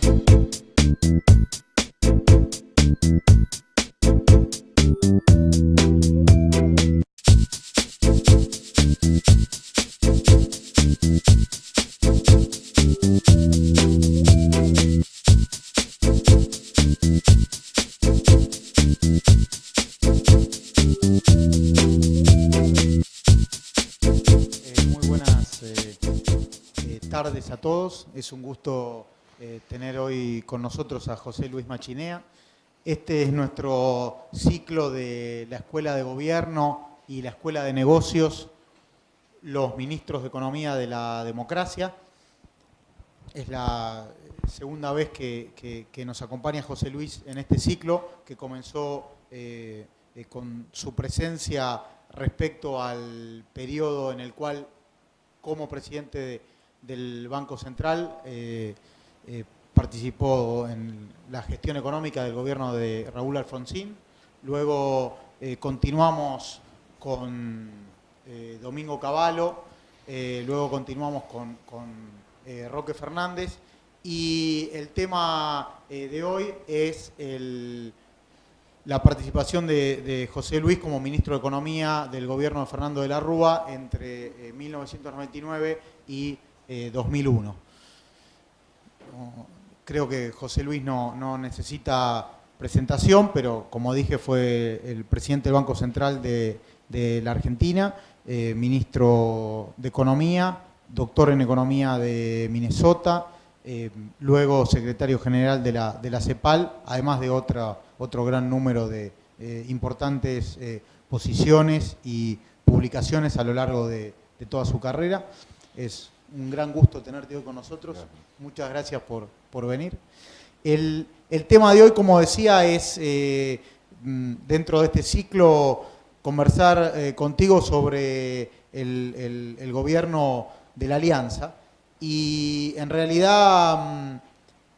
Muy buenas tardes a todos. Es un gusto tener hoy con nosotros a José Luis Machinea. Este es nuestro ciclo de la Escuela de Gobierno y la Escuela de Negocios, los ministros de Economía de la democracia. Es la segunda vez que nos acompaña José Luis en este ciclo, que comenzó con su presencia respecto al periodo en el cual, como presidente del Banco Central, participó en la gestión económica del gobierno de Raúl Alfonsín. Luego continuamos con Domingo Cavallo, luego continuamos con Roque Fernández, y el tema de hoy es la participación de José Luis como ministro de Economía del gobierno de Fernando de la Rúa entre 1999 y 2001. Creo que José Luis no necesita presentación, pero como dije, fue el presidente del Banco Central de la Argentina, ministro de Economía, doctor en Economía de Minnesota, luego secretario general de la CEPAL, además de otro gran número de importantes posiciones y publicaciones a lo largo de toda su carrera. Es un gran gusto tenerte hoy con nosotros. Gracias. Muchas gracias por venir. El tema de hoy, como decía, es dentro de este ciclo conversar contigo sobre el gobierno de la Alianza. Y en realidad,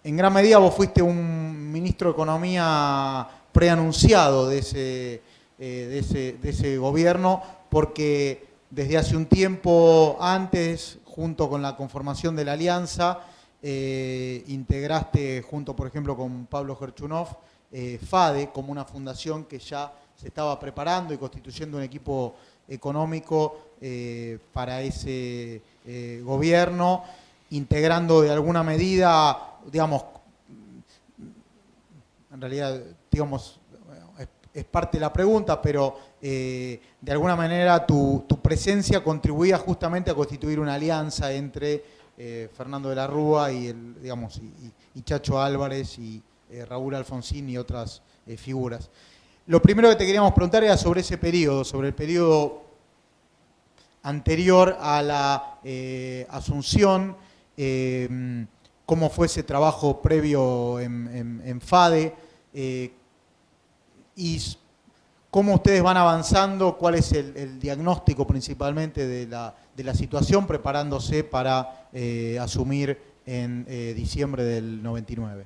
en gran medida, vos fuiste un ministro de Economía preanunciado de ese gobierno, porque desde hace un tiempo antes, junto con la conformación de la Alianza, integraste, junto por ejemplo con Pablo Gerchunov, FADE, como una fundación que ya se estaba preparando y constituyendo un equipo económico para ese gobierno, integrando de alguna medida, digamos, en realidad, digamos, es parte de la pregunta, pero de alguna manera tu presencia contribuía justamente a constituir una alianza entre Fernando de la Rúa y, y Chacho Álvarez y Raúl Alfonsín y otras figuras. Lo primero que te queríamos preguntar era sobre ese periodo, sobre el periodo anterior a la asunción, cómo fue ese trabajo previo en FADE, y cómo ustedes van avanzando, cuál es el diagnóstico principalmente de la situación, preparándose para asumir en diciembre del 99.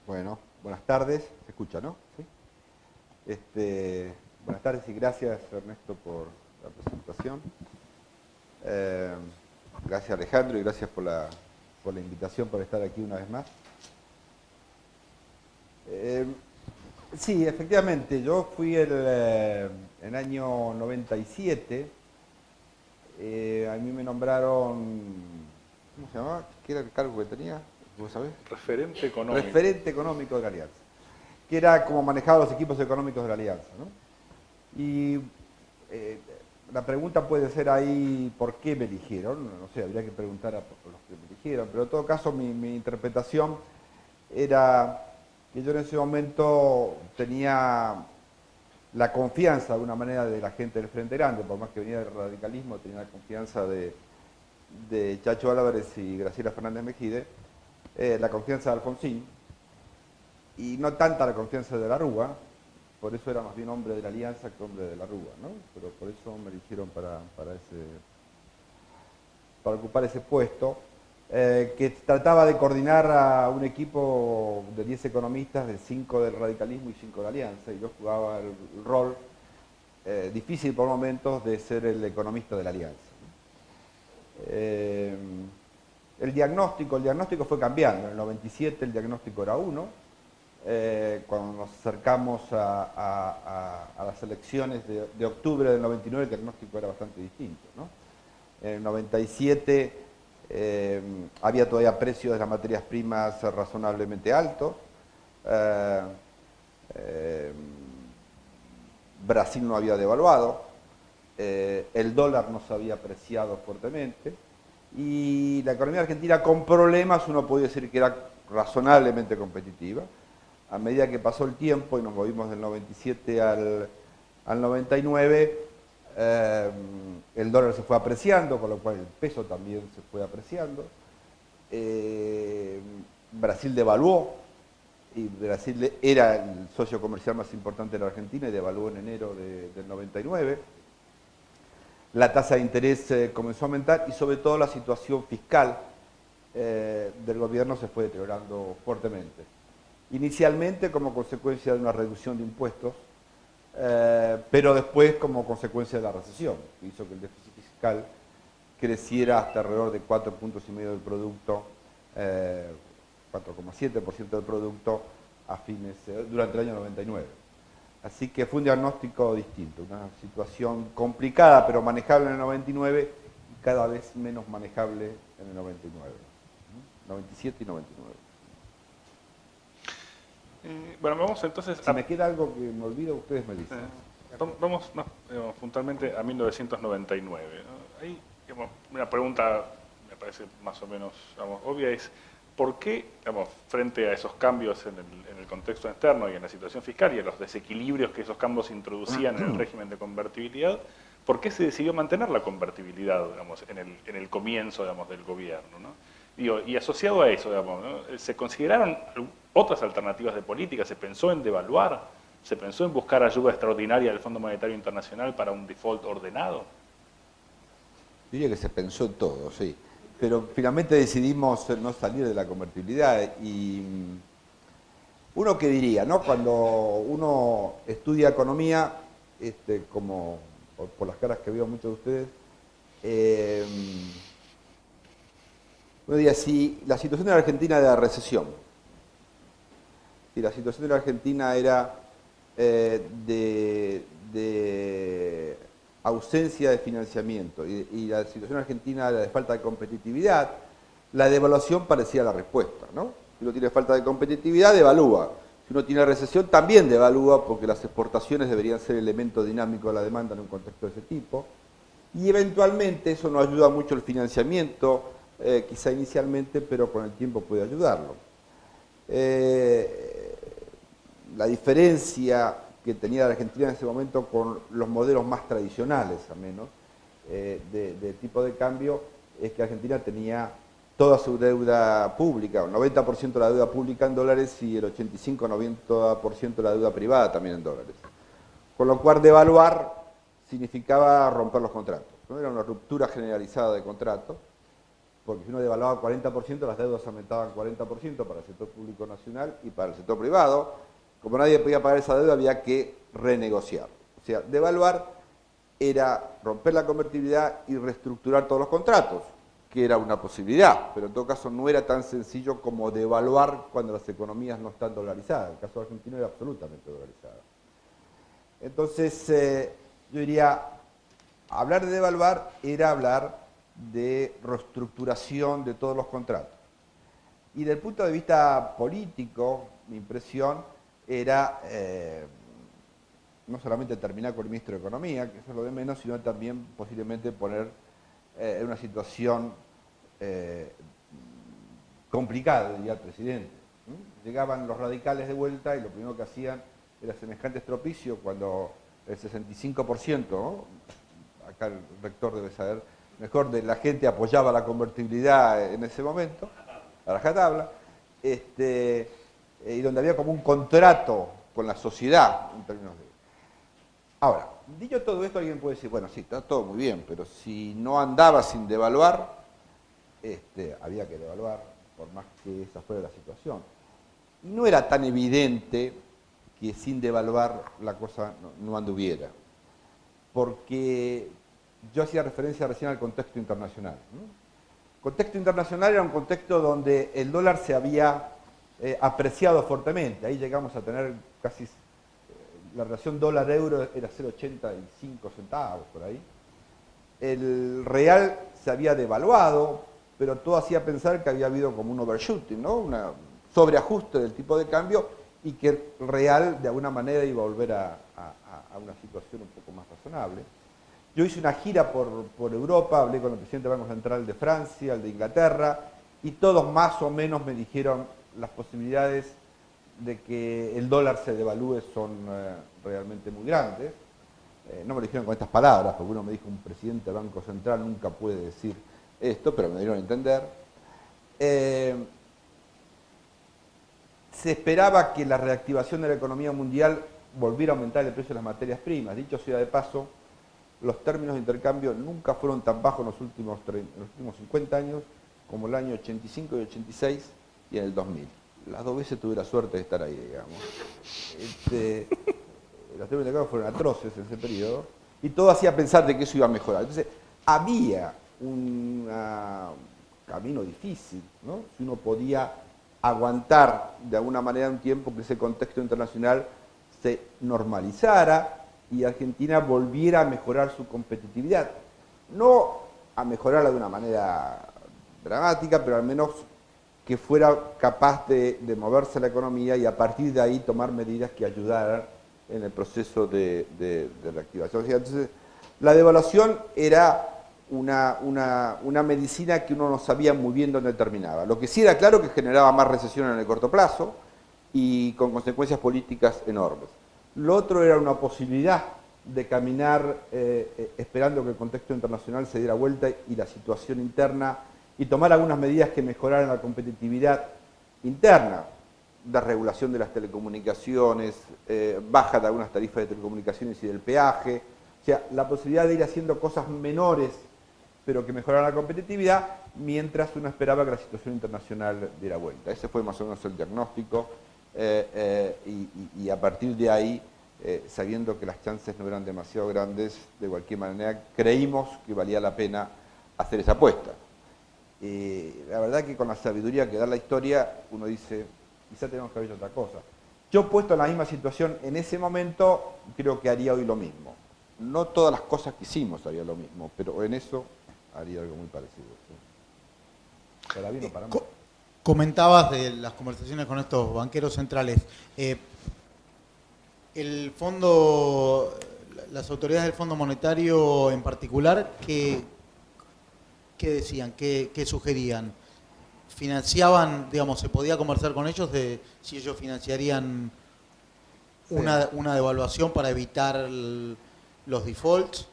Bueno, buenas tardes. ¿Se escucha, no? ¿Sí? Buenas tardes y gracias, Ernesto, por la presentación. Gracias, Alejandro, y gracias por la invitación, por estar aquí una vez más. Sí, efectivamente, yo fui en el año 97, a mí me nombraron, ¿cómo se llamaba? ¿Qué era el cargo que tenía? ¿Vos sabés? Referente económico. Referente económico de la Alianza, que era como manejaba los equipos económicos de la Alianza, ¿no? Y la pregunta puede ser ahí, ¿por qué me eligieron? No sé, habría que preguntar a los que me eligieron, pero en todo caso mi interpretación era que yo en ese momento tenía la confianza de alguna manera de la gente del Frente Grande, por más que venía del radicalismo, tenía la confianza de Chacho Álvarez y Graciela Fernández Mejide, la confianza de Alfonsín, y no tanta la confianza de la Rúa, por eso era más bien hombre de la Alianza que hombre de la Rúa, ¿no? Pero por eso me eligieron para ocupar ese puesto, que trataba de coordinar a un equipo de 10 economistas, de 5 del radicalismo y 5 de la Alianza, y yo jugaba el rol difícil por momentos de ser el economista de la Alianza. El diagnóstico fue cambiando. En el 97 el diagnóstico era uno. Cuando nos acercamos a las elecciones de octubre del 99, el diagnóstico era bastante distinto, ¿no? En el 97 había todavía precios de las materias primas razonablemente altos. Brasil no había devaluado, el dólar no se había apreciado fuertemente y la economía argentina con problemas uno podía decir que era razonablemente competitiva. A medida que pasó el tiempo y nos movimos del 97 al 99, el dólar se fue apreciando, con lo cual el peso también se fue apreciando. Brasil devaluó, y Brasil era el socio comercial más importante de la Argentina y devaluó en enero del 99. La tasa de interés comenzó a aumentar y sobre todo la situación fiscal del gobierno se fue deteriorando fuertemente. Inicialmente como consecuencia de una reducción de impuestos, pero después como consecuencia de la recesión, que hizo que el déficit fiscal creciera hasta alrededor de 4,5 puntos del producto, 4,7% del producto durante el año 99. Así que fue un diagnóstico distinto, una situación complicada pero manejable en el 99 y cada vez menos manejable en el 99, 97 y 99. Bueno, vamos entonces Si me queda algo que me olvido, ustedes me dicen. Vamos puntualmente a 1999. ¿No? Ahí, digamos, una pregunta me parece más o menos obvia es ¿por qué, frente a esos cambios en el contexto externo y en la situación fiscal y a los desequilibrios que esos cambios introducían en el régimen de convertibilidad, ¿por qué se decidió mantener la convertibilidad, en el comienzo, del gobierno, ¿no? Y asociado a eso, ¿no? ¿Se consideraron otras alternativas de política? ¿Se pensó en devaluar? ¿Se pensó en buscar ayuda extraordinaria del Fondo Monetario Internacional para un default ordenado? Diría que se pensó en todo, sí. Pero finalmente decidimos no salir de la convertibilidad y uno que diría, ¿no? Cuando uno estudia economía, como por las caras que veo muchos de ustedes, uno diría, si la situación de la Argentina era recesión, si la situación de la Argentina era de ausencia de financiamiento y la situación argentina era de falta de competitividad, la devaluación parecía la respuesta, ¿no? Si uno tiene falta de competitividad, devalúa. Si uno tiene recesión, también devalúa porque las exportaciones deberían ser elemento dinámico de la demanda en un contexto de ese tipo. Y eventualmente eso no ayuda mucho el financiamiento, quizá inicialmente, pero con el tiempo puede ayudarlo. La diferencia que tenía la Argentina en ese momento con los modelos más tradicionales, al menos, de tipo de cambio, es que Argentina tenía toda su deuda pública, el 90% de la deuda pública en dólares y el 85-90% de la deuda privada también en dólares. Con lo cual, devaluar significaba romper los contratos, ¿no? Era una ruptura generalizada de contratos, porque si uno devaluaba 40%, las deudas aumentaban 40% para el sector público nacional y para el sector privado. Como nadie podía pagar esa deuda, había que renegociar. O sea, devaluar era romper la convertibilidad y reestructurar todos los contratos, que era una posibilidad, pero en todo caso no era tan sencillo como devaluar cuando las economías no están dolarizadas. El caso argentino era absolutamente dolarizado. Entonces, yo diría, hablar de devaluar era hablar de reestructuración de todos los contratos. Y desde el punto de vista político, mi impresión era no solamente terminar con el ministro de Economía, que eso es lo de menos, sino también posiblemente poner en una situación complicada, diría el presidente. Llegaban los radicales de vuelta y lo primero que hacían era semejante estropicio cuando el 65%, ¿no? Acá el rector debe saber mejor, de la gente apoyaba la convertibilidad en ese momento, a rajatabla, y donde había como un contrato con la sociedad en términos de... Ahora, dicho todo esto, alguien puede decir, bueno, sí, está todo muy bien, pero si no andaba sin devaluar, había que devaluar, por más que esa fuera la situación. Y no era tan evidente que sin devaluar la cosa no anduviera, porque yo hacía referencia recién al contexto internacional, ¿no? Contexto internacional era un contexto donde el dólar se había apreciado fuertemente. Ahí llegamos a tener casi, la relación dólar-euro era 0,85 centavos por ahí. El real se había devaluado, pero todo hacía pensar que había habido como un overshooting, ¿no? Un sobreajuste del tipo de cambio y que el real de alguna manera iba a volver a una situación un poco más razonable. Yo hice una gira por Europa, hablé con el presidente del Banco Central de Francia, el de Inglaterra, y todos más o menos me dijeron las posibilidades de que el dólar se devalúe son realmente muy grandes. No me lo dijeron con estas palabras, porque uno me dijo un presidente del Banco Central nunca puede decir esto, pero me dieron a entender. Se esperaba que la reactivación de la economía mundial volviera a aumentar el precio de las materias primas. Dicho sea de paso, los términos de intercambio nunca fueron tan bajos en los últimos 50 años como el año 85 y 86 y en el 2000. Las dos veces tuve la suerte de estar ahí, digamos. Los términos de intercambio fueron atroces en ese periodo y todo hacía pensar de que eso iba a mejorar. Entonces, había un camino difícil, ¿no? Si uno podía aguantar de alguna manera un tiempo que ese contexto internacional se normalizara y Argentina volviera a mejorar su competitividad. No a mejorarla de una manera dramática, pero al menos que fuera capaz de moverse la economía y a partir de ahí tomar medidas que ayudaran en el proceso de reactivación. Entonces, la devaluación era una medicina que uno no sabía muy bien dónde terminaba. Lo que sí era claro que generaba más recesión en el corto plazo y con consecuencias políticas enormes. Lo otro era una posibilidad de caminar esperando que el contexto internacional se diera vuelta y la situación interna y tomar algunas medidas que mejoraran la competitividad interna, de regulación de las telecomunicaciones, baja de algunas tarifas de telecomunicaciones y del peaje, o sea, la posibilidad de ir haciendo cosas menores pero que mejoraran la competitividad mientras uno esperaba que la situación internacional diera vuelta. Ese fue más o menos el diagnóstico y a partir de ahí, sabiendo que las chances no eran demasiado grandes, de cualquier manera creímos que valía la pena hacer esa apuesta. La verdad que con la sabiduría que da la historia, uno dice, quizá tenemos que haber hecho otra cosa. Yo puesto en la misma situación en ese momento, creo que haría hoy lo mismo. No todas las cosas que hicimos haría lo mismo, pero en eso haría algo muy parecido. ¿Sí? ¿Para bien o para mal? Comentabas de las conversaciones con estos banqueros centrales. El fondo, las autoridades del Fondo Monetario en particular, ¿qué decían? ¿Qué sugerían? ¿Financiaban, digamos, se podía conversar con ellos de si ellos financiarían una devaluación para evitar los defaults?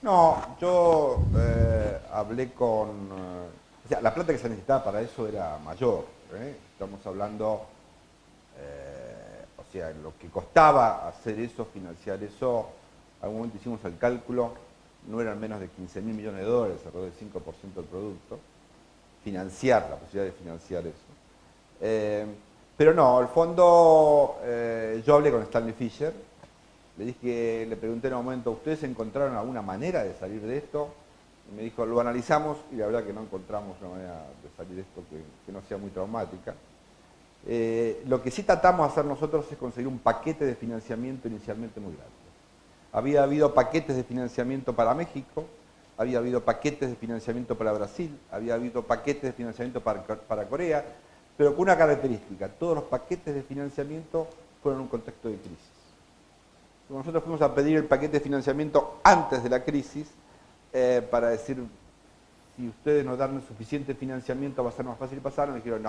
No, yo hablé con... o sea, la plata que se necesitaba para eso era mayor. Estamos hablando, o sea, lo que costaba hacer eso, financiar eso, en algún momento hicimos el cálculo, no eran menos de 15.000 millones de dólares, alrededor del 5% del producto, financiar, la posibilidad de financiar eso. Pero no, el fondo, yo hablé con Stanley Fischer, le pregunté en un momento, ¿ustedes encontraron alguna manera de salir de esto? Y me dijo, lo analizamos y la verdad que no encontramos una manera de salir de esto que no sea muy traumática. Lo que sí tratamos de hacer nosotros es conseguir un paquete de financiamiento inicialmente muy grande. Había habido paquetes de financiamiento para México, había habido paquetes de financiamiento para Brasil, había habido paquetes de financiamiento para Corea, pero con una característica, todos los paquetes de financiamiento fueron en un contexto de crisis. Nosotros fuimos a pedir el paquete de financiamiento antes de la crisis para decir, si ustedes nos dan suficiente financiamiento va a ser más fácil pasar, y me dijeron,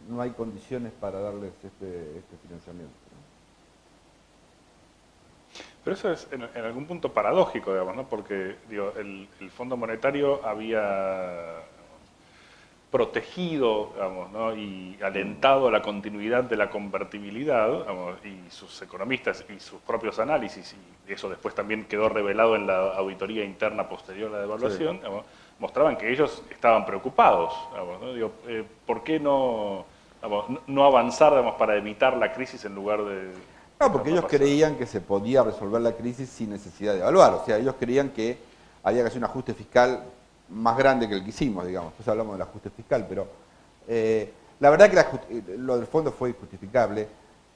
no hay condiciones para darles este financiamiento. Pero eso es en algún punto paradójico, digamos, ¿no? Porque digo, el Fondo Monetario había protegido, digamos, ¿no? Y alentado la continuidad de la convertibilidad, digamos, y sus economistas y sus propios análisis, y eso después también quedó revelado en la auditoría interna posterior a la devaluación, sí, digamos, mostraban que ellos estaban preocupados, digamos, ¿no? Digo, ¿por qué no avanzar, digamos, para evitar la crisis en lugar de... No, porque ellos creían que se podía resolver la crisis sin necesidad de evaluar. O sea, ellos creían que había que hacer un ajuste fiscal más grande que el que hicimos, digamos. Después hablamos del ajuste fiscal, pero la verdad que lo del fondo fue injustificable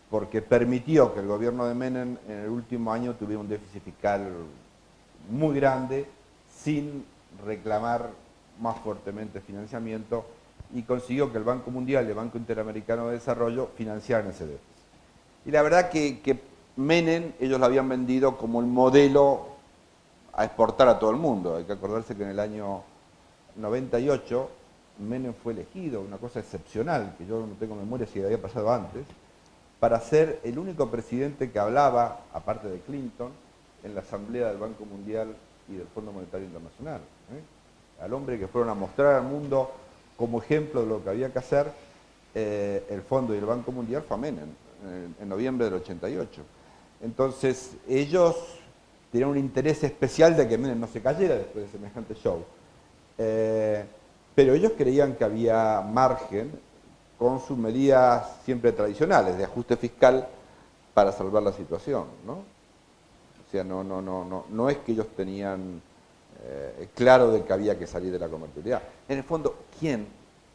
porque permitió que el gobierno de Menem en el último año tuviera un déficit fiscal muy grande sin reclamar más fuertemente financiamiento y consiguió que el Banco Mundial y el Banco Interamericano de Desarrollo financiaran ese déficit. Y la verdad que Menem ellos lo habían vendido como el modelo a exportar a todo el mundo. Hay que acordarse que en el año 98 Menem fue elegido, una cosa excepcional, que yo no tengo memoria si había pasado antes, para ser el único presidente que hablaba, aparte de Clinton, en la Asamblea del Banco Mundial y del Fondo Monetario Internacional. Al hombre que fueron a mostrar al mundo como ejemplo de lo que había que hacer, el Fondo y el Banco Mundial fue a Menem, en noviembre del 88. Entonces, ellos tenían un interés especial de que Menem no se cayera después de semejante show. Pero ellos creían que había margen con sus medidas siempre tradicionales de ajuste fiscal para salvar la situación, ¿no? O sea, no es que ellos tenían claro de que había que salir de la convertibilidad. En el fondo, ¿quién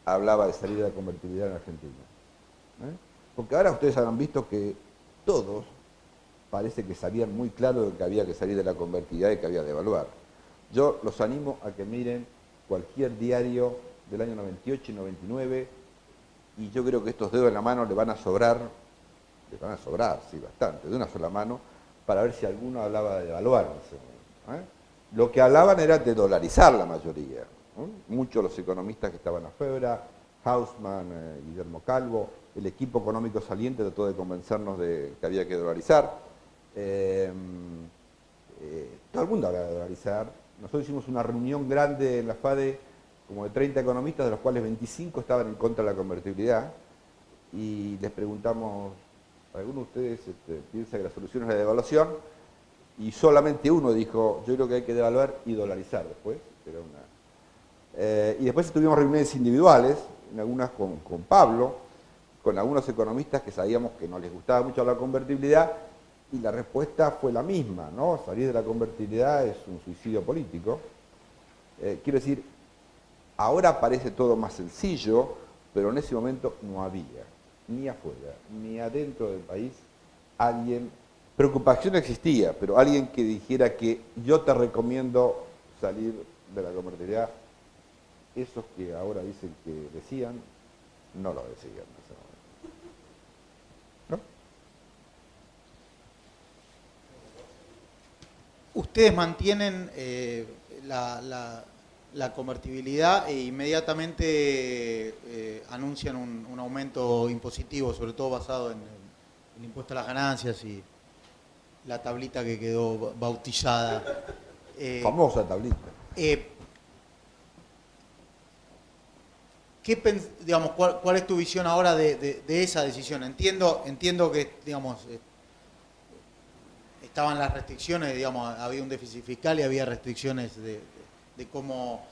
hablaba de salir de la convertibilidad en Argentina? Porque ahora ustedes habrán visto que todos parece que sabían muy claro de que había que salir de la convertibilidad y que había que devaluar. Yo los animo a que miren cualquier diario del año 98 y 99 y yo creo que estos dedos en la mano le van a sobrar, sí, bastante, de una sola mano, para ver si alguno hablaba de devaluar en ese momento. Lo que hablaban era de dolarizar la mayoría. Muchos de los economistas que estaban afuera, Hausmann, Guillermo Calvo, el equipo económico saliente trató de convencernos de que había que dolarizar. Todo el mundo hablaba de dolarizar. Nosotros hicimos una reunión grande en la FADE, como de 30 economistas, de los cuales 25 estaban en contra de la convertibilidad, y les preguntamos, ¿alguno de ustedes piensa que la solución es la devaluación? Y solamente uno dijo, yo creo que hay que devaluar y dolarizar después. Y después tuvimos reuniones individuales, en algunas con Pablo, con algunos economistas que sabíamos que no les gustaba mucho la convertibilidad, y la respuesta fue la misma, ¿no? Salir de la convertibilidad es un suicidio político. Quiero decir, ahora parece todo más sencillo, pero en ese momento no había, ni afuera, ni adentro del país, alguien, preocupación existía, pero alguien que dijera que yo te recomiendo salir de la convertibilidad, esos que ahora dicen que decían, no lo decían en ese momento. ¿No? Ustedes mantienen la convertibilidad e inmediatamente anuncian un aumento impositivo, sobre todo basado en el impuesto a las ganancias y la tablita que quedó bautizada. Famosa tablita. Digamos, ¿cuál es tu visión ahora de esa decisión? Entiendo que, digamos, estaban las restricciones, digamos, había un déficit fiscal y había restricciones de cómo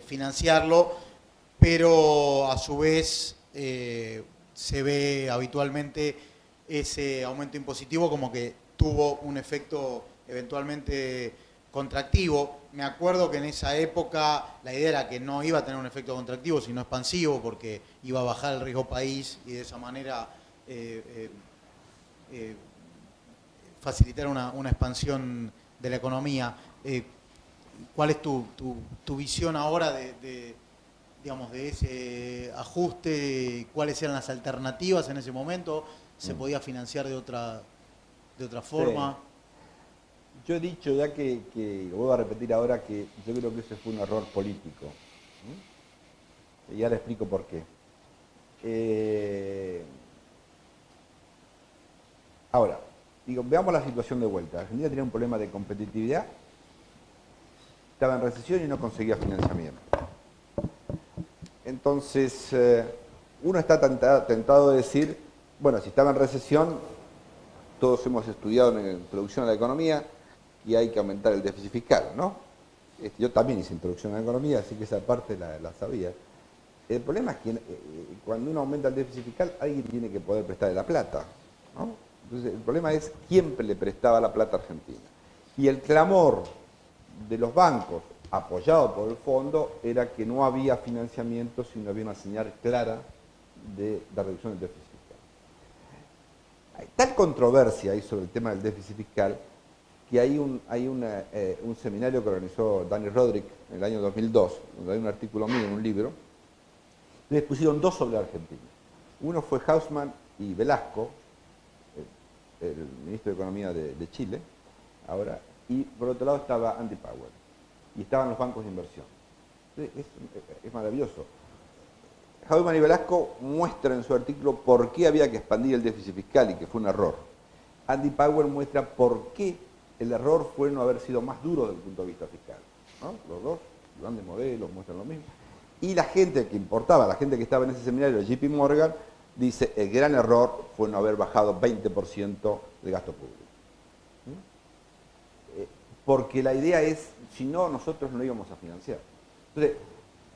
financiarlo, pero a su vez se ve habitualmente ese aumento impositivo como que tuvo un efecto eventualmente contractivo. Me acuerdo que en esa época la idea era que no iba a tener un efecto contractivo, sino expansivo, porque iba a bajar el riesgo país y de esa manera facilitar una expansión de la economía. ¿Cuál es tu visión ahora digamos, de ese ajuste? ¿Cuáles eran las alternativas en ese momento? ¿Se podía financiar de otra forma? Sí. Yo he dicho ya que lo voy a repetir ahora, que yo creo que ese fue un error político. Y ya le explico por qué. Ahora, veamos la situación de vuelta. Argentina tenía un problema de competitividad, estaba en recesión y no conseguía financiamiento. Entonces, uno está tentado de decir, bueno, si estaba en recesión, todos hemos estudiado en Introducción a la Economía, y hay que aumentar el déficit fiscal, ¿no? Yo también hice Introducción a la Economía, así que esa parte la sabía. El problema es que cuando uno aumenta el déficit fiscal, alguien tiene que poder prestarle la plata, ¿no? Entonces, el problema es quién le prestaba la plata a Argentina. Y el clamor de los bancos apoyado por el fondo, era que no había financiamiento si no había una señal clara de reducción del déficit fiscal. Hay tal controversia ahí sobre el tema del déficit fiscal que hay un seminario que organizó Dani Rodrik en el año 2002, donde hay un artículo mío en un libro, y les pusieron dos sobre Argentina. Uno fue Hausmann y Velasco, el ministro de Economía de Chile, ahora, y por otro lado estaba Andy Powell, y estaban los bancos de inversión. Es maravilloso. Hausmann y Velasco muestran en su artículo por qué había que expandir el déficit fiscal y que fue un error. Andy Powell muestra por qué el error fue no haber sido más duro desde el punto de vista fiscal, ¿no? Los dos, grandes modelos, muestran lo mismo. Y la gente que importaba, la gente que estaba en ese seminario, JP Morgan, dice, el gran error fue no haber bajado 20% del gasto público. Porque la idea es, si no, nosotros no íbamos a financiar. Entonces,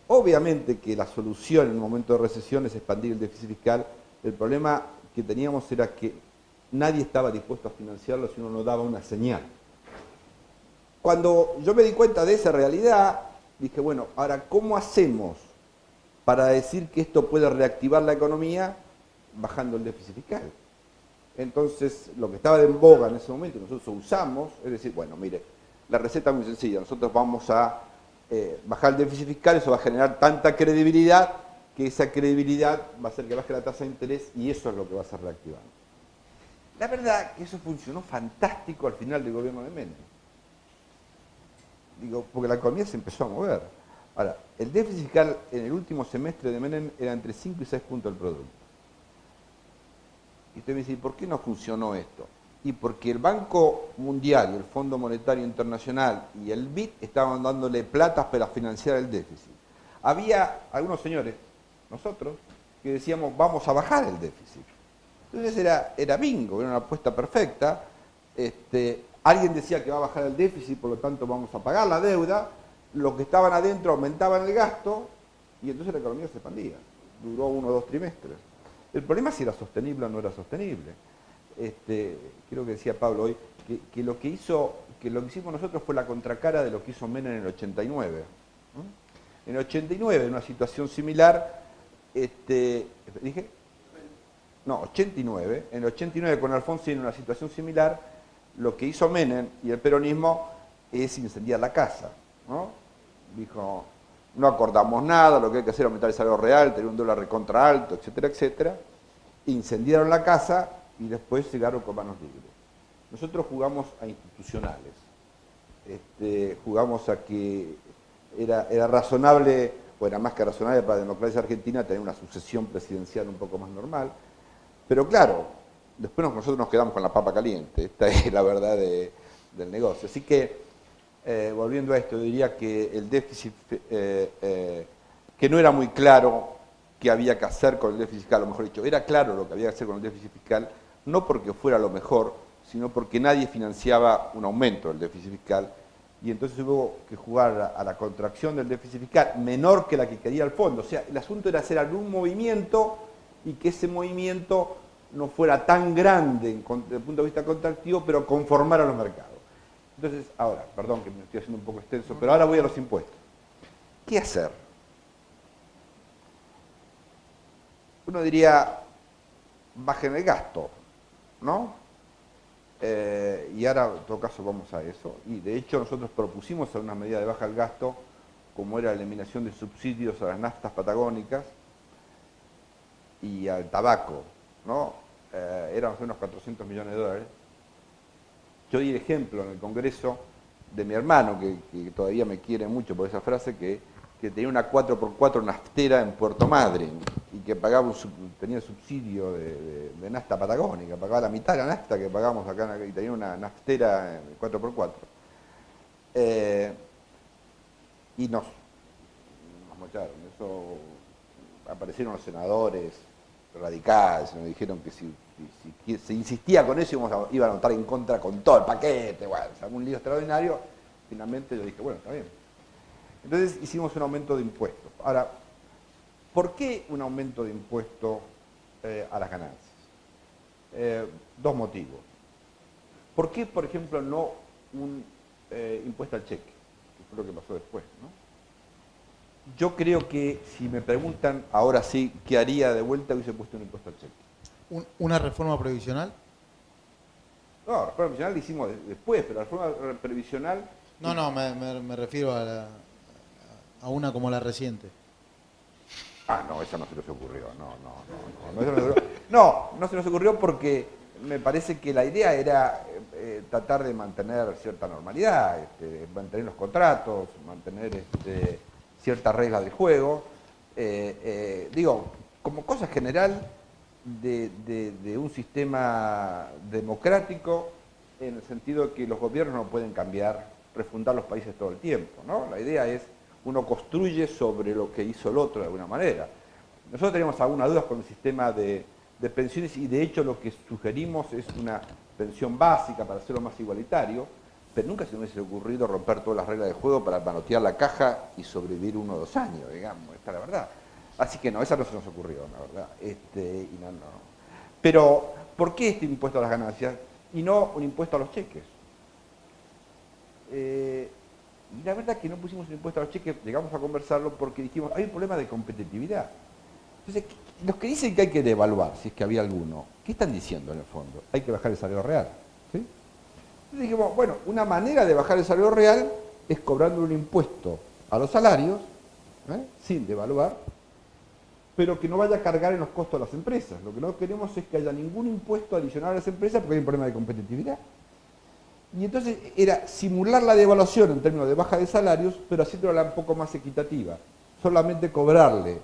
obviamente que la solución en un momento de recesión es expandir el déficit fiscal. El problema que teníamos era que nadie estaba dispuesto a financiarlo si uno no daba una señal. Cuando yo me di cuenta de esa realidad, dije, bueno, ahora, ¿cómo hacemos para decir que esto puede reactivar la economía bajando el déficit fiscal? Entonces, lo que estaba en boga en ese momento, nosotros usamos, es decir, bueno, mire, la receta es muy sencilla, nosotros vamos a bajar el déficit fiscal, eso va a generar tanta credibilidad, que esa credibilidad va a hacer que baje la tasa de interés y eso es lo que va a hacer reactivando. La verdad que eso funcionó fantástico al final del gobierno de Menem. Digo, porque la economía se empezó a mover. Ahora, el déficit fiscal en el último semestre de Menem era entre 5 y 6 puntos del producto. Y usted me dice, ¿por qué no funcionó esto? Y porque el Banco Mundial y el Fondo Monetario Internacional y el BID estaban dándole plata para financiar el déficit. Había algunos señores, nosotros, que decíamos, vamos a bajar el déficit. Entonces era bingo, era una apuesta perfecta. Alguien decía que va a bajar el déficit, por lo tanto vamos a pagar la deuda. Los que estaban adentro aumentaban el gasto y entonces la economía se expandía. Duró 1 o 2 trimestres. El problema es si era sostenible o no era sostenible. Creo que decía Pablo hoy que lo que hicimos nosotros fue la contracara de lo que hizo Menem en el 89. En el 89, en una situación similar, ¿dije? No, 89. En el 89 con Alfonsín, en una situación similar, lo que hizo Menem y el peronismo es incendiar la casa, ¿no? Dijo, no acordamos nada, lo que hay que hacer es aumentar el salario real, tener un dólar recontra alto, etcétera, etcétera. Incendiaron la casa y después llegaron con manos libres. Nosotros jugamos a institucionales. Jugamos a que era razonable, o era más que razonable para la democracia argentina tener una sucesión presidencial un poco más normal. Pero claro, después nosotros nos quedamos con la papa caliente. Esta es la verdad del negocio. Así que, volviendo a esto, diría que el déficit, que no era muy claro qué había que hacer con el déficit fiscal, o mejor dicho, era claro lo que había que hacer con el déficit fiscal, no porque fuera lo mejor, sino porque nadie financiaba un aumento del déficit fiscal, y entonces hubo que jugar a la contracción del déficit fiscal menor que la que quería el fondo. O sea, el asunto era hacer algún movimiento y que ese movimiento no fuera tan grande desde el punto de vista contractivo, pero conformar a los mercados. Entonces, ahora, perdón que me estoy haciendo un poco extenso, pero ahora voy a los impuestos. ¿Qué hacer? Uno diría, bajen el gasto, ¿no? Y ahora, en todo caso, vamos a eso. Y de hecho, nosotros propusimos una medida de baja del gasto, como era la eliminación de subsidios a las naftas patagónicas y al tabaco, ¿no? Eran unos 400 millones de dólares. Yo di el ejemplo en el Congreso de mi hermano, que todavía me quiere mucho por esa frase, que tenía una 4x4 naftera en Puerto Madryn y que pagaba tenía subsidio de nafta patagónica, pagaba la mitad de la nafta que pagamos acá y tenía una naftera 4x4. Y nos mocharon. Eso, aparecieron los senadores radicales, nos dijeron que si se insistía con eso iban a votar en contra con todo el paquete, bueno, un lío extraordinario. Finalmente yo dije, bueno, está bien. Entonces hicimos un aumento de impuestos. Ahora, ¿por qué un aumento de impuestos a las ganancias? Dos motivos. ¿Por qué, por ejemplo, no un impuesto al cheque? fue lo que pasó después, ¿no? Yo creo que si me preguntan ahora sí qué haría de vuelta, hubiese puesto un impuesto al cheque. ¿Una reforma previsional? No, la reforma previsional la hicimos después, pero la reforma previsional... No, me refiero a una como la reciente. Ah, no, esa no se nos ocurrió, no se nos ocurrió porque me parece que la idea era tratar de mantener cierta normalidad, mantener los contratos, mantener ciertas reglas del juego. Digo, como cosa general de un sistema democrático, en el sentido de que los gobiernos no pueden cambiar, refundar los países todo el tiempo, ¿no? La idea es, uno construye sobre lo que hizo el otro de alguna manera. Nosotros teníamos algunas dudas con el sistema de pensiones y de hecho lo que sugerimos es una pensión básica para hacerlo más igualitario, pero nunca se me hubiese ocurrido romper todas las reglas de juego para manotear la caja y sobrevivir 1 o 2 años, digamos, esta es la verdad. Así que no, esa no se nos ocurrió, la verdad. Y no. Pero, ¿por qué este impuesto a las ganancias y no un impuesto a los cheques? Y la verdad que no pusimos un impuesto a los cheques, llegamos a conversarlo porque dijimos, hay un problema de competitividad. Entonces, los que dicen que hay que devaluar, si es que había alguno, ¿qué están diciendo en el fondo? Hay que bajar el salario real, ¿sí? Entonces dijimos, bueno, una manera de bajar el salario real es cobrando un impuesto a los salarios, sin devaluar, pero que no vaya a cargar en los costos de las empresas. Lo que no queremos es que haya ningún impuesto adicional a las empresas porque hay un problema de competitividad. Y entonces era simular la devaluación en términos de baja de salarios, pero haciéndola un poco más equitativa. Solamente cobrarle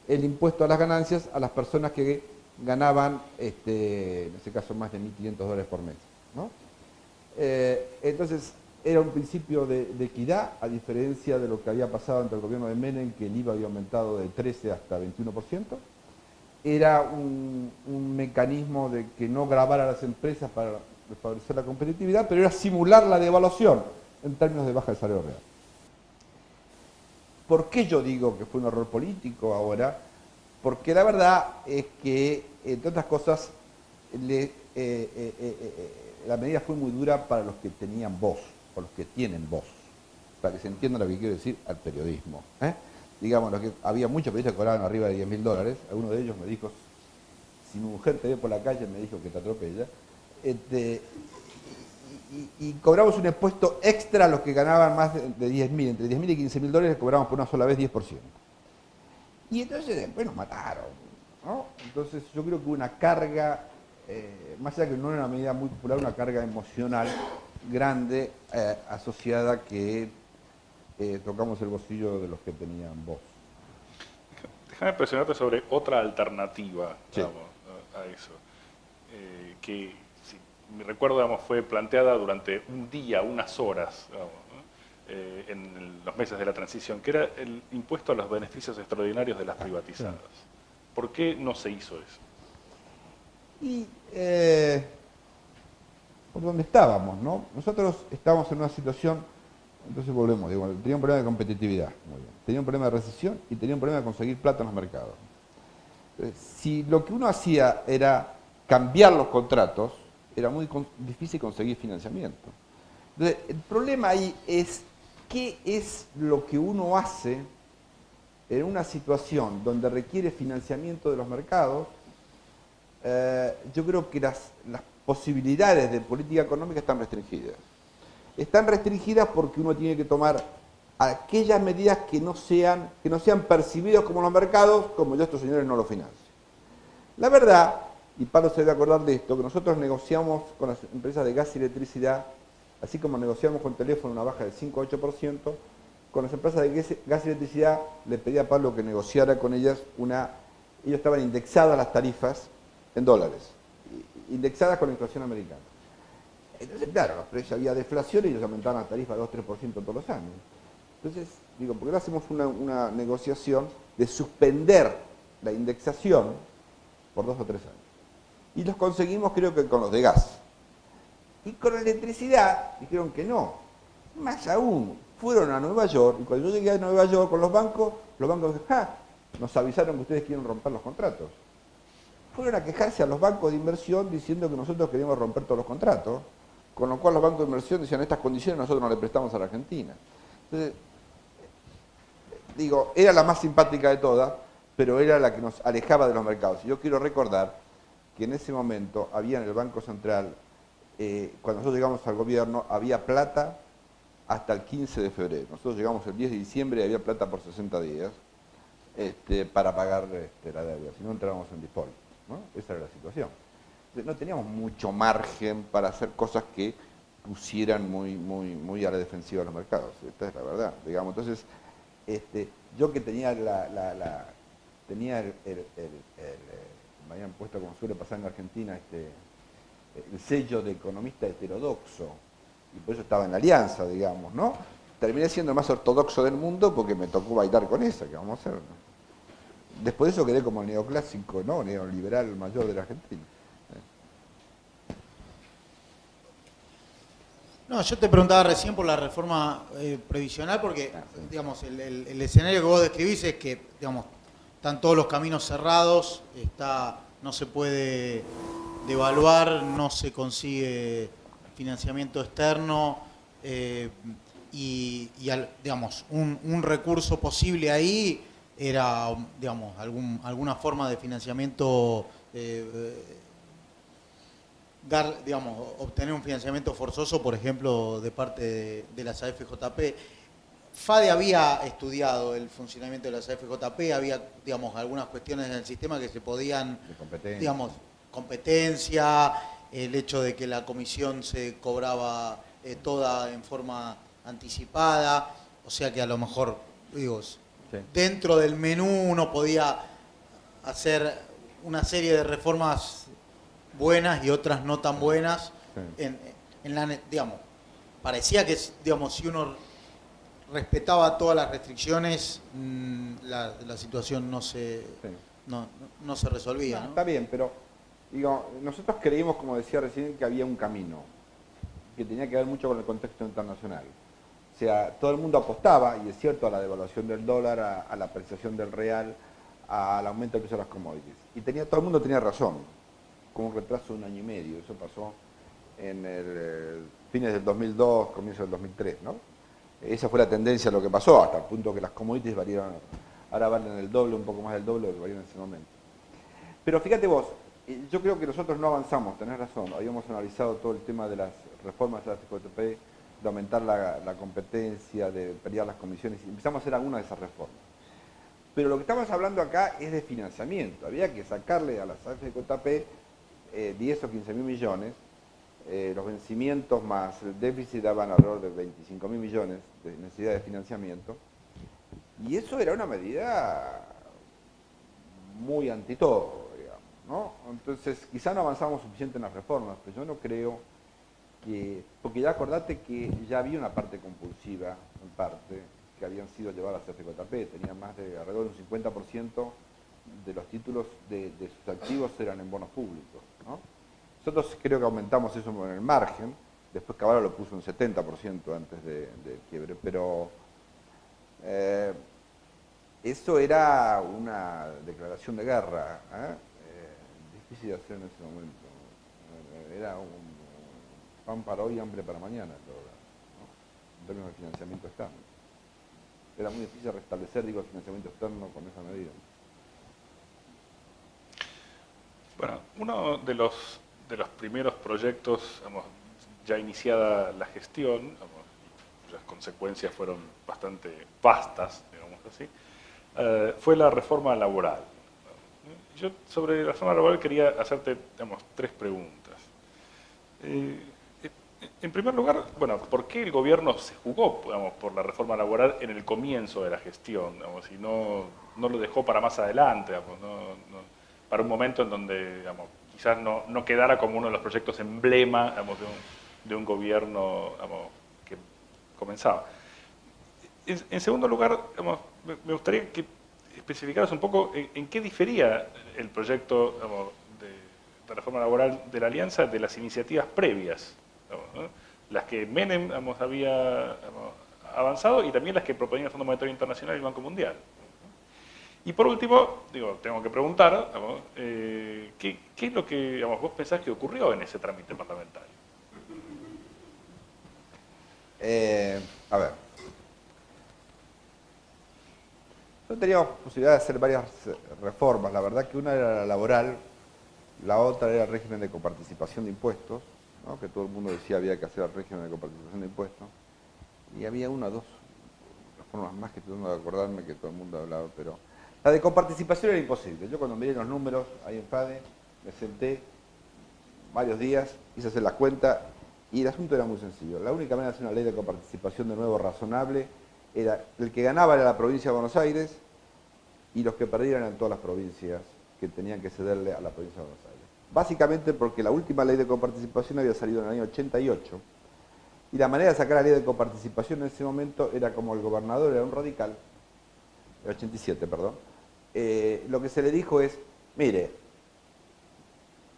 el impuesto a las ganancias a las personas que ganaban, en ese caso, más de $1.500 por mes, ¿no? Entonces, era un principio de equidad, a diferencia de lo que había pasado ante el gobierno de Menem, que el IVA había aumentado de 13 hasta 21%. Era un mecanismo de que no gravara a las empresas para favorecer la competitividad, pero era simular la devaluación en términos de baja del salario real. ¿Por qué yo digo que fue un error político ahora? Porque la verdad es que, entre otras cosas, la medida fue muy dura para los que tenían voz, o los que tienen voz, para que se entienda lo que quiero decir al periodismo. Digamos, que había muchos periodistas que cobraban arriba de $10.000, alguno de ellos me dijo, si mi mujer te ve por la calle, me dijo que te atropella, y cobramos un impuesto extra a los que ganaban más de 10.000, entre 10.000 y $15.000 cobramos por una sola vez 10%. Y entonces después nos mataron, ¿no? Entonces yo creo que una carga, más allá que no era una medida muy popular, una carga emocional grande asociada a que tocamos el bolsillo de los que tenían voz. Déjame presionarte sobre otra alternativa, Sí. Digamos, a eso, que si mi recuerdo, digamos, fue planteada durante un día, unas horas, digamos, ¿no? En los meses de la transición, que era el impuesto a los beneficios extraordinarios de las privatizadas. ¿Por qué no se hizo eso? Y por donde estábamos, ¿no? Nosotros estábamos en una situación, entonces volvemos, digo, tenía un problema de competitividad, muy bien. Tenía un problema de recesión y tenía un problema de conseguir plata en los mercados. Si lo que uno hacía era cambiar los contratos, era muy difícil conseguir financiamiento. Entonces, el problema ahí es qué es lo que uno hace en una situación donde requiere financiamiento de los mercados. Yo creo que las posibilidades de política económica están restringidas. Están restringidas porque uno tiene que tomar aquellas medidas que no sean percibidas como los mercados, como yo a estos señores no lo financio. La verdad, y Pablo se debe acordar de esto, que nosotros negociamos con las empresas de gas y electricidad, así como negociamos con teléfono una baja del 5 a 8%, con las empresas de gas y electricidad le pedí a Pablo que negociara con ellas ellos estaban indexadas las tarifas en dólares, indexadas con la inflación americana. Entonces, claro, los precios, había deflación y ellos aumentaban la tarifa 2-3% todos los años. Entonces, digo, ¿por qué no hacemos una negociación de suspender la indexación por 2 o 3 años? Y los conseguimos, creo que con los de gas. Y con la electricidad dijeron que no. Más aún, fueron a Nueva York, y cuando yo llegué a Nueva York con los bancos dijeron, nos avisaron que ustedes quieren romper los contratos. Fueron a quejarse a los bancos de inversión diciendo que nosotros queríamos romper todos los contratos, con lo cual los bancos de inversión decían, estas condiciones nosotros no le prestamos a la Argentina. Entonces, digo, era la más simpática de todas, pero era la que nos alejaba de los mercados. Y yo quiero recordar que en ese momento había en el Banco Central, cuando nosotros llegamos al gobierno, había plata hasta el 15 de febrero. Nosotros llegamos el 10 de diciembre y había plata por 60 días para pagar la deuda, si no entrábamos en default, ¿no? Esa era la situación. Entonces, no teníamos mucho margen para hacer cosas que pusieran muy a la defensiva de los mercados. Esta es la verdad, digamos. Entonces, yo que tenía me habían puesto, como suele pasar en Argentina, el sello de economista heterodoxo, y por eso estaba en la alianza, digamos, ¿no? Terminé siendo el más ortodoxo del mundo porque me tocó bailar con esa, que vamos a hacer, ¿no? Después de eso quedé como el neoclásico, ¿no? Neoliberal mayor de la Argentina. No, yo te preguntaba recién por la reforma previsional, porque, digamos, el escenario que vos describís es que, digamos, están todos los caminos cerrados, no se puede devaluar, no se consigue financiamiento externo, digamos, un recurso posible ahí era, digamos, alguna forma de financiamiento, digamos, obtener un financiamiento forzoso, por ejemplo, de parte de las AFJP. FADE había estudiado el funcionamiento de las AFJP, había, digamos, algunas cuestiones en el sistema que se podían, digamos, competencia, el hecho de que la comisión se cobraba toda en forma anticipada, o sea que a lo mejor, digo, sí, dentro del menú uno podía hacer una serie de reformas buenas y otras no tan buenas. Sí. Digamos, parecía que, digamos, si uno respetaba todas las restricciones, la situación no se resolvía, ¿no? Está bien, pero digo, nosotros creímos, como decía recién, que había un camino, que tenía que ver mucho con el contexto internacional. O sea, todo el mundo apostaba, y es cierto, a la devaluación del dólar, a la apreciación del real, al aumento del precio de las commodities. Y todo el mundo tenía razón, con un retraso de 1 año y medio. Eso pasó en fines del 2002, comienzo del 2003, ¿no? Esa fue la tendencia de lo que pasó, hasta el punto que las commodities valieron, ahora valen el doble, un poco más del doble de lo que valieron en ese momento. Pero fíjate vos, yo creo que nosotros no avanzamos, tenés razón, habíamos analizado todo el tema de las reformas de la FJP, de aumentar la competencia, de pelear las comisiones, y empezamos a hacer algunas de esas reformas. Pero lo que estamos hablando acá es de financiamiento, había que sacarle a las FJP 10 o 15 mil millones, los vencimientos más el déficit daban alrededor de 25 mil millones de necesidad de financiamiento, y eso era una medida muy anti todo, digamos, ¿no? Entonces, quizá no avanzamos suficiente en las reformas, pero yo no creo que, porque ya acordate que ya había una parte compulsiva, en parte, que habían sido llevadas a FJP, tenían más de alrededor de un 50% de los títulos de sus activos eran en bonos públicos, ¿no? Nosotros creo que aumentamos eso en el margen, después Cavallo lo puso un 70% antes del quiebre, pero eso era una declaración de guerra, difícil de hacer en ese momento. Era un pan para hoy, hambre para mañana, ¿no? En términos de financiamiento externo. Era muy difícil restablecer, el financiamiento externo con esa medida. Bueno, uno de los primeros proyectos, digamos, ya iniciada la gestión, digamos, cuyas consecuencias fueron bastante vastas, digamos así, fue la reforma laboral. Yo sobre la reforma laboral quería hacerte, digamos, 3 preguntas. En primer lugar, bueno, ¿por qué el gobierno se jugó, digamos, por la reforma laboral en el comienzo de la gestión, digamos, y no lo dejó para más adelante, digamos, para un momento en donde, digamos, quizás no quedara como uno de los proyectos emblema, digamos, de un gobierno, digamos, que comenzaba? En segundo lugar, digamos, me gustaría que especificaras un poco en qué difería el proyecto, digamos, de reforma laboral de la Alianza de las iniciativas previas, digamos, ¿no? Las que Menem, digamos, había, digamos, avanzado, y también las que proponía el Fondo Monetario Internacional y el Banco Mundial. Y por último, tengo que preguntar, digamos, ¿qué es lo que, digamos, vos pensás que ocurrió en ese trámite parlamentario? A ver, Nosotros teníamos posibilidad de hacer varias reformas. La verdad que una era la laboral, la otra era el régimen de coparticipación de impuestos, ¿no? Que todo el mundo decía había que hacer el régimen de coparticipación de impuestos. Y había una o dos reformas más que tengo que acordarme que todo el mundo hablaba, pero la de coparticipación era imposible. Yo cuando miré los números ahí en FADE, me senté varios días, hice hacer las cuentas y el asunto era muy sencillo. La única manera de hacer una ley de coparticipación de nuevo razonable era el que ganaba era la provincia de Buenos Aires y los que perdían eran todas las provincias que tenían que cederle a la provincia de Buenos Aires. Básicamente porque la última ley de coparticipación había salido en el año 88 y la manera de sacar la ley de coparticipación en ese momento era como el gobernador era un radical, el 87, perdón, lo que se le dijo es, mire,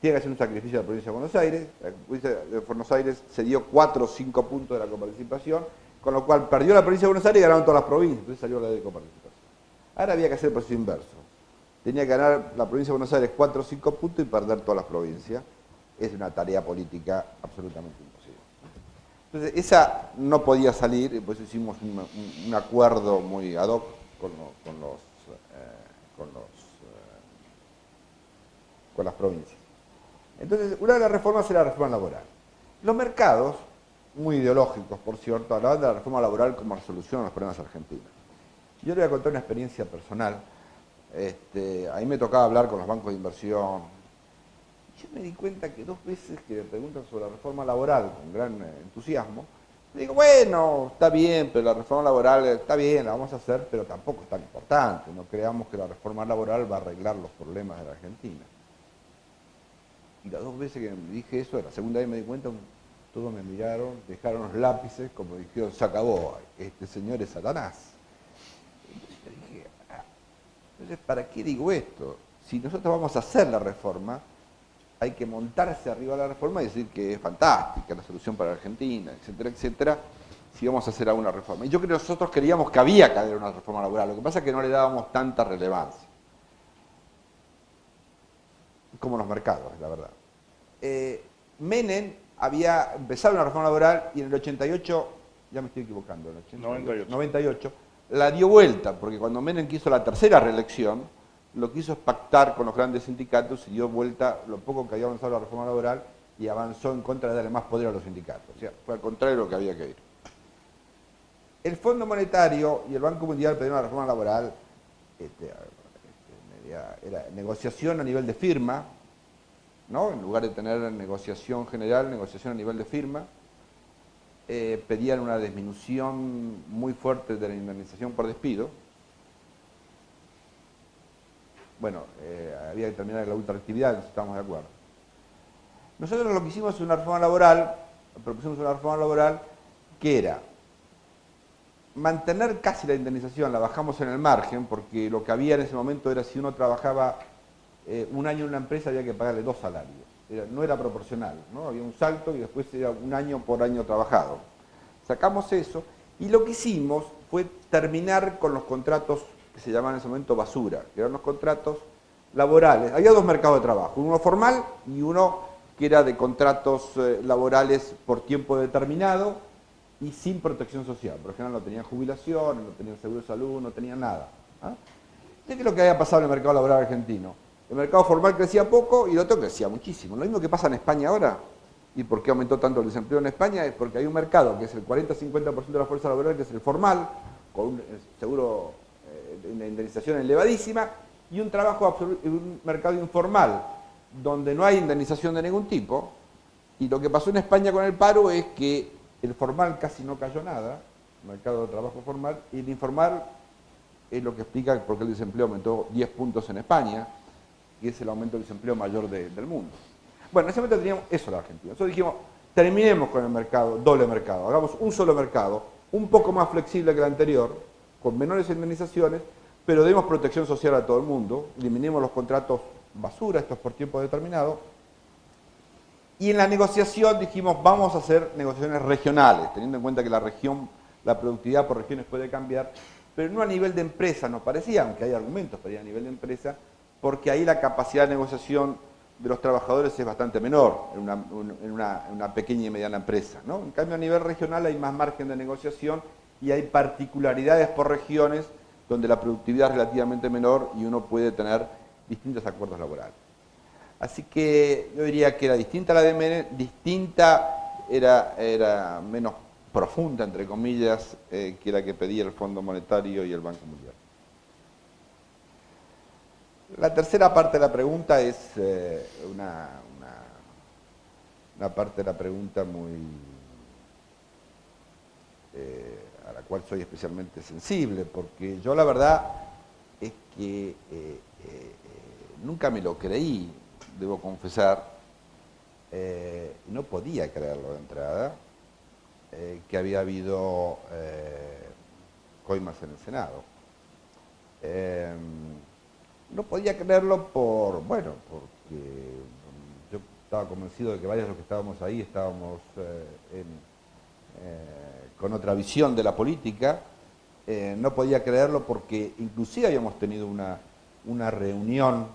tiene que hacer un sacrificio a la provincia de Buenos Aires, la provincia de Buenos Aires se dio 4 o 5 puntos de la coparticipación, con lo cual perdió la provincia de Buenos Aires y ganaron todas las provincias, entonces salió la ley de coparticipación. Ahora había que hacer el proceso inverso. Tenía que ganar la provincia de Buenos Aires 4 o 5 puntos y perder todas las provincias. Es una tarea política absolutamente imposible. Entonces, esa no podía salir, y por eso hicimos un acuerdo muy ad hoc con las provincias. Entonces, una de las reformas era la reforma laboral. Los mercados, muy ideológicos, por cierto, hablaban de la reforma laboral como solución a los problemas argentinos. Yo le voy a contar una experiencia personal. A mí me tocaba hablar con los bancos de inversión. Yo me di cuenta que 2 veces que me preguntan sobre la reforma laboral con gran entusiasmo, le digo, bueno, está bien, pero la reforma laboral está bien, la vamos a hacer, pero tampoco es tan importante. No creamos que la reforma laboral va a arreglar los problemas de la Argentina. Y las 2 veces que me dije eso, la segunda vez me di cuenta, todos me miraron, dejaron los lápices, como dijeron, se acabó, este señor es Satanás. Entonces yo dije, entonces, ¿para qué digo esto? Si nosotros vamos a hacer la reforma, hay que montarse arriba de la reforma y decir que es fantástica la solución para la Argentina, etcétera, etcétera, si vamos a hacer alguna reforma. Y yo creo que nosotros queríamos que había que haber una reforma laboral, lo que pasa es que no le dábamos tanta relevancia. Como los mercados, la verdad. Menem había empezado una reforma laboral y en el 88, ya me estoy equivocando, en el 98, la dio vuelta, porque cuando Menem quiso la tercera reelección, lo que hizo es pactar con los grandes sindicatos y dio vuelta lo poco que había avanzado la reforma laboral y avanzó en contra de darle más poder a los sindicatos. O sea, fue al contrario de lo que había que ir. El Fondo Monetario y el Banco Mundial pidieron una reforma laboral, era negociación a nivel de firma, ¿no? En lugar de tener negociación general, negociación a nivel de firma. Pedían una disminución muy fuerte de la indemnización por despido. Bueno, había que terminar la ultraactividad, estamos de acuerdo. Nosotros lo que hicimos es una reforma laboral, propusimos una reforma laboral que era mantener casi la indemnización, la bajamos en el margen, porque lo que había en ese momento era si uno trabajaba un año en una empresa había que pagarle 2 salarios. No era proporcional, ¿no? Había un salto y después era un año por año trabajado. Sacamos eso y lo que hicimos fue terminar con los contratos que se llamaban en ese momento basura, que eran los contratos laborales. Había 2 mercados de trabajo, uno formal y uno que era de contratos laborales por tiempo determinado y sin protección social. Por ejemplo, no tenían jubilación, no tenían seguro de salud, no tenían nada. ¿Qué es lo que había pasado en el mercado laboral argentino? El mercado formal crecía poco y el otro crecía muchísimo. Lo mismo que pasa en España ahora. ¿Y por qué aumentó tanto el desempleo en España? Es porque hay un mercado que es el 40-50% de la fuerza laboral, que es el formal, con un seguro de indemnización elevadísima, y un un mercado informal, donde no hay indemnización de ningún tipo. Y lo que pasó en España con el paro es que el formal casi no cayó nada, el mercado de trabajo formal, y el informal es lo que explica por qué el desempleo aumentó 10 puntos en España, y es el aumento del desempleo mayor del mundo. Bueno, en ese momento teníamos eso en la Argentina. Nosotros dijimos, terminemos con el mercado, doble mercado, hagamos un solo mercado, un poco más flexible que el anterior, con menores indemnizaciones, pero demos protección social a todo el mundo, eliminemos los contratos basura, estos por tiempo determinado, y en la negociación dijimos, vamos a hacer negociaciones regionales, teniendo en cuenta que la región, la productividad por regiones puede cambiar, pero no a nivel de empresa, nos parecía, aunque hay argumentos para ir a nivel de empresa, porque ahí la capacidad de negociación de los trabajadores es bastante menor en una pequeña y mediana empresa, ¿no? En cambio, a nivel regional hay más margen de negociación y hay particularidades por regiones donde la productividad es relativamente menor y uno puede tener distintos acuerdos laborales. Así que yo diría que era distinta la de Menem, distinta era menos profunda, entre comillas, que la que pedía el Fondo Monetario y el Banco Mundial. La tercera parte de la pregunta es una parte de la pregunta muy a la cual soy especialmente sensible, porque yo la verdad es que nunca me lo creí, debo confesar, no podía creerlo de entrada, que había habido coimas en el Senado. No podía creerlo porque yo estaba convencido de que varios de los que estábamos ahí estábamos con otra visión de la política. No podía creerlo porque inclusive habíamos tenido una reunión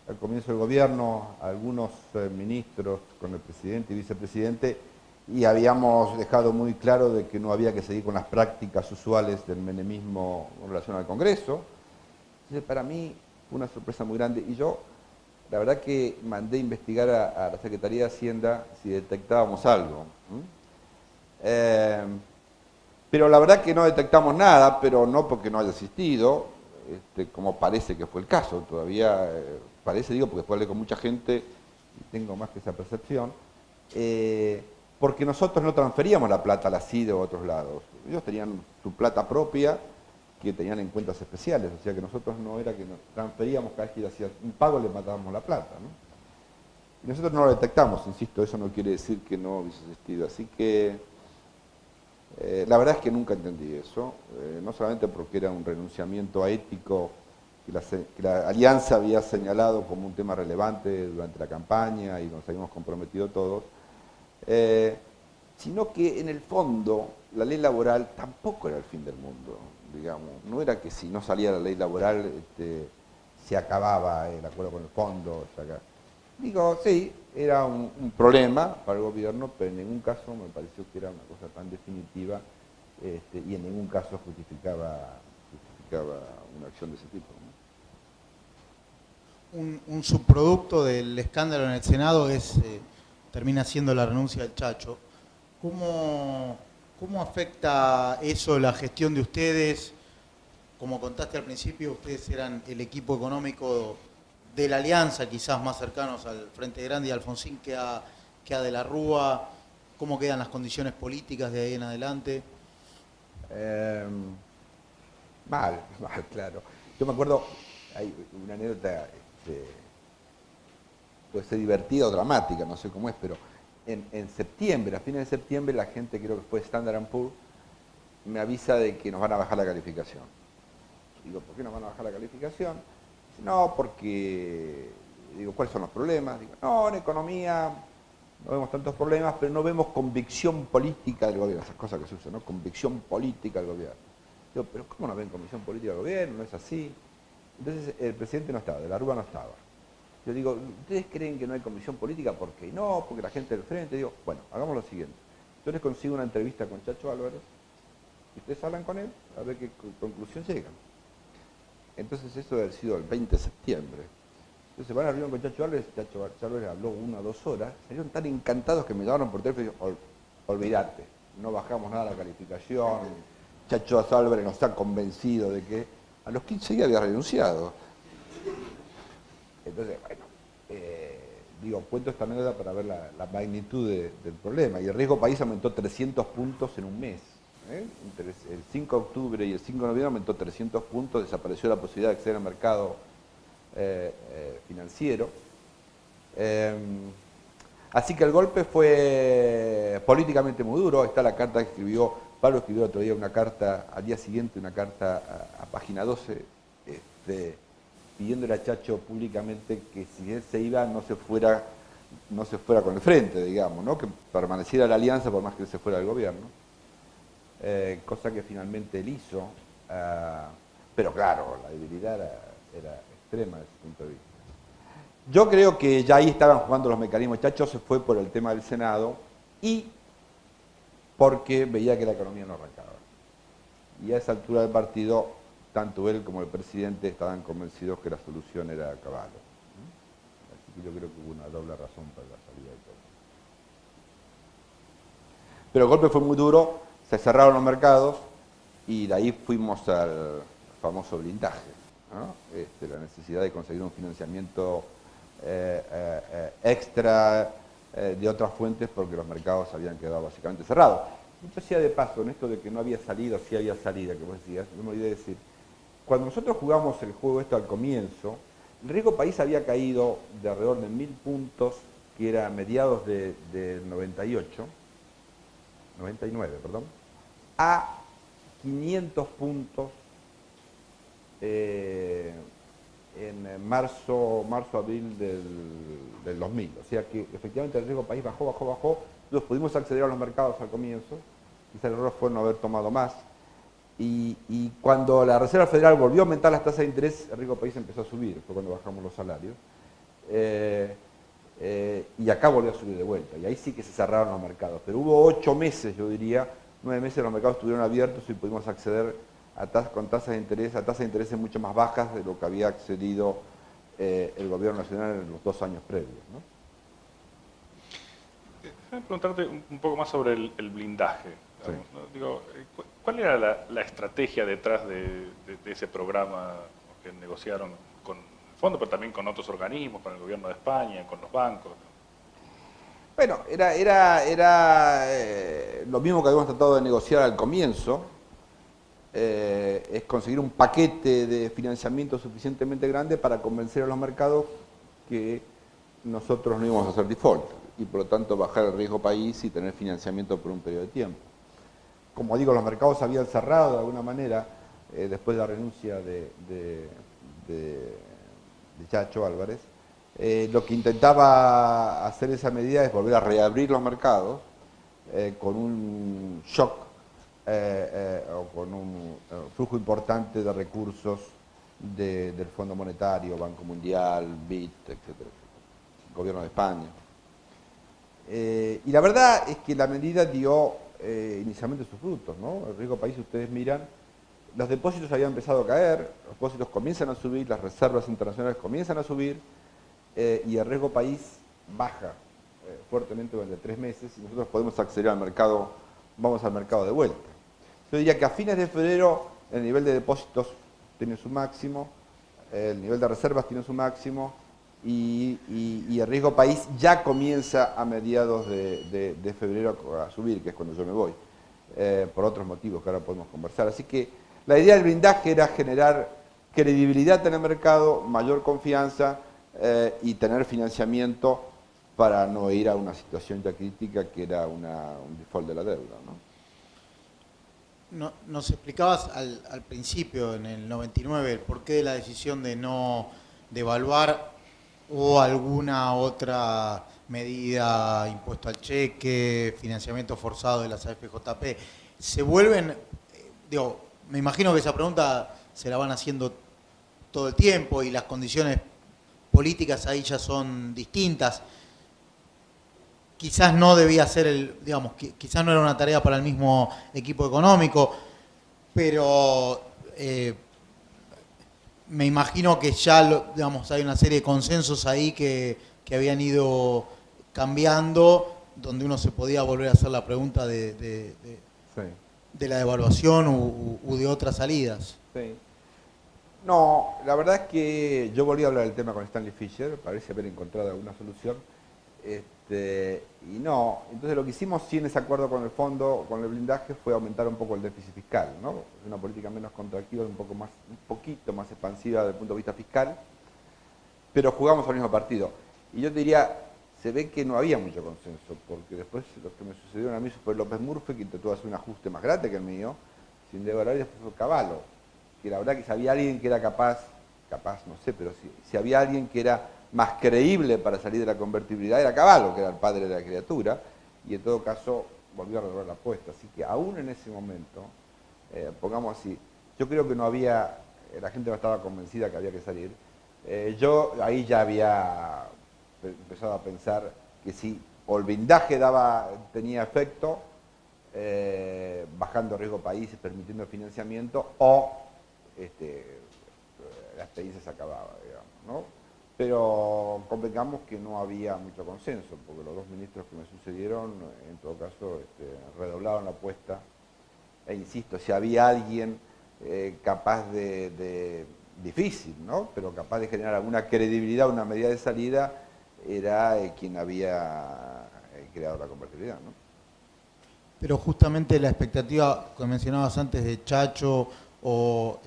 al comienzo del gobierno, algunos ministros con el presidente y vicepresidente, y habíamos dejado muy claro de que no había que seguir con las prácticas usuales del menemismo en relación al Congreso. Entonces, para mí fue una sorpresa muy grande, y yo la verdad que mandé investigar a la Secretaría de Hacienda si detectábamos algo. Pero la verdad que no detectamos nada, pero no porque no haya existido, como parece que fue el caso. Todavía parece, digo, porque después hablé con mucha gente y tengo más que esa percepción, porque nosotros no transferíamos la plata a la CIDE o a otros lados. Ellos tenían su plata propia, que tenían en cuentas especiales, o sea que nosotros no era que nos transferíamos cada vez que hacía un pago, le matábamos la plata, ¿no? Y nosotros no lo detectamos, insisto, eso no quiere decir que no hubiese existido. Así que la verdad es que nunca entendí eso, no solamente porque era un renunciamiento a ético que la Alianza había señalado como un tema relevante durante la campaña y nos habíamos comprometido todos, sino que en el fondo la ley laboral tampoco era el fin del mundo, digamos. No era que si no salía la ley laboral se acababa el acuerdo con el fondo. Digo, sí, era un problema para el gobierno, pero en ningún caso me pareció que era una cosa tan definitiva y en ningún caso justificaba una acción de ese tipo, ¿no? Un subproducto del escándalo en el Senado termina siendo la renuncia del Chacho. ¿Cómo afecta eso la gestión de ustedes? Como contaste al principio, ustedes eran el equipo económico de la Alianza, quizás más cercanos al Frente Grande y a Alfonsín que a De la Rúa. ¿Cómo quedan las condiciones políticas de ahí en adelante? Mal, claro. Yo me acuerdo, hay una anécdota, puede ser divertida o dramática, no sé cómo es, pero en septiembre, a fines de septiembre, la gente, creo que fue Standard & Poor's, me avisa de que nos van a bajar la calificación. Digo, ¿por qué nos van a bajar la calificación? No, porque, digo, ¿cuáles son los problemas? Digo, no, en economía no vemos tantos problemas, pero no vemos convicción política del gobierno, esas cosas que se usan, ¿no? Convicción política del gobierno. Digo, pero ¿cómo no ven convicción política del gobierno? No es así. Entonces el presidente no estaba, De la Rúa no estaba. Yo digo, ¿ustedes creen que no hay convicción política? ¿Por qué no? Porque la gente del frente. Digo, bueno, hagamos lo siguiente. Yo les consigo una entrevista con Chacho Álvarez, y ustedes hablan con él, a ver qué conclusión llegan. Entonces eso debe haber sido el 20 de septiembre. Entonces van a la reunión con Chacho Álvarez habló 1 o 2 horas, salieron tan encantados que me llamaron por teléfono y dijeron, olvídate, no bajamos nada la calificación, Chacho Álvarez nos ha convencido de que a los 15 días había renunciado. Entonces, bueno, digo, cuento esta anécdota para ver la magnitud del problema. Y el riesgo país aumentó 300 puntos en un mes. Entre el 5 de octubre y el 5 de noviembre aumentó 300 puntos, desapareció la posibilidad de acceder al mercado financiero. Así que el golpe fue políticamente muy duro. Está la carta que escribió, Pablo escribió otro día una carta, al día siguiente una carta a página 12, pidiéndole a Chacho públicamente que si él se iba no se fuera con el frente, digamos, ¿no? Que permaneciera la alianza por más que él se fuera del gobierno. Cosa que finalmente él hizo, pero claro, la debilidad era extrema desde ese punto de vista. Yo creo que ya ahí estaban jugando los mecanismos. Chacho se fue por el tema del Senado y porque veía que la economía no arrancaba. Y a esa altura del partido tanto él como el presidente estaban convencidos que la solución era a caballo. Así que yo creo que hubo una doble razón para la salida de todo. Pero el golpe fue muy duro, se cerraron los mercados y de ahí fuimos al famoso blindaje, ¿no? La necesidad de conseguir un financiamiento extra de otras fuentes porque los mercados habían quedado básicamente cerrados. Entonces, sea de paso, en esto de que no había salida, sí había salida, que vos decías, no me olvidé de decir, cuando nosotros jugamos el juego esto al comienzo, el riesgo país había caído de alrededor de 1000 puntos, que era a mediados del 99, perdón, a 500 puntos en marzo, abril del 2000. O sea que efectivamente el riesgo país bajó, entonces pudimos acceder a los mercados al comienzo, quizá el error fue no haber tomado más, y cuando la Reserva Federal volvió a aumentar las tasas de interés, el riesgo país empezó a subir, fue cuando bajamos los salarios, y acá volvió a subir de vuelta, y ahí sí que se cerraron los mercados, pero hubo 8 meses, yo diría, 9 meses los mercados estuvieron abiertos y pudimos acceder con tasas de interés mucho más bajas de lo que había accedido el gobierno nacional en los 2 años previos, ¿no? Déjame preguntarte un poco más sobre el blindaje. Digamos, Sí. ¿no? Digo, ¿cuál era la estrategia detrás de ese programa que negociaron con el fondo, pero también con otros organismos, con el gobierno de España, con los bancos? Bueno, era lo mismo que habíamos tratado de negociar al comienzo, es conseguir un paquete de financiamiento suficientemente grande para convencer a los mercados que nosotros no íbamos a hacer default y por lo tanto bajar el riesgo país y tener financiamiento por un periodo de tiempo. Como digo, los mercados se habían cerrado de alguna manera después de la renuncia de Chacho Álvarez. Lo que intentaba hacer esa medida es volver a reabrir los mercados con un shock o con un flujo importante de recursos del Fondo Monetario, Banco Mundial, BID, etcétera, Gobierno de España. Y la verdad es que la medida dio inicialmente sus frutos, ¿no? El riesgo país, ustedes miran, los depósitos habían empezado a caer, los depósitos comienzan a subir, las reservas internacionales comienzan a subir, y el riesgo país baja fuertemente durante 3 meses y nosotros podemos acceder al mercado, vamos al mercado de vuelta. Yo diría que a fines de febrero el nivel de depósitos tiene su máximo, el nivel de reservas tiene su máximo y el riesgo país ya comienza a mediados de febrero a subir, que es cuando yo me voy, por otros motivos que ahora podemos conversar. Así que la idea del blindaje era generar credibilidad en el mercado, mayor confianza, y tener financiamiento para no ir a una situación ya crítica que era un default de la deuda, ¿no? Nos explicabas al principio, en el 99, el porqué de la decisión de no devaluar o alguna otra medida, impuesto al cheque, financiamiento forzado de las AFJP. ¿Se vuelven, digo, me imagino que esa pregunta se la van haciendo todo el tiempo y las condiciones políticas ahí ya son distintas? Quizás no debía ser quizás no era una tarea para el mismo equipo económico, pero me imagino que ya hay una serie de consensos ahí que habían ido cambiando, donde uno se podía volver a hacer la pregunta de la devaluación u de otras salidas. Sí. No, la verdad es que yo volví a hablar del tema con Stanley Fischer, parece haber encontrado alguna solución. Y no, entonces lo que hicimos sí en ese acuerdo con el fondo, con el blindaje, fue aumentar un poco el déficit fiscal, ¿no? Una política menos contractiva, un poquito más expansiva desde el punto de vista fiscal, pero jugamos al mismo partido. Y yo te diría, se ve que no había mucho consenso, porque después lo que me sucedieron a mí fue López Murphy, que intentó hacer un ajuste más grande que el mío, sin devaluar, y después fue Cavallo, que la verdad que si había alguien que era capaz no sé, pero si había alguien que era más creíble para salir de la convertibilidad era Cavallo, que era el padre de la criatura, y en todo caso volvió a renovar la apuesta. Así que aún en ese momento, pongamos así, yo creo que no había, la gente no estaba convencida que había que salir. Yo ahí ya había empezado a pensar que si o el blindaje tenía efecto, bajando riesgo países, permitiendo financiamiento, o la experiencia se acababa, digamos, ¿no? Pero convengamos que no había mucho consenso, porque los dos ministros que me sucedieron, en todo caso, redoblaron la apuesta. E insisto, si había alguien capaz difícil, ¿no? Pero capaz de generar alguna credibilidad, una medida de salida, era quien había creado la convertibilidad, ¿no? Pero justamente la expectativa que mencionabas antes de Chacho o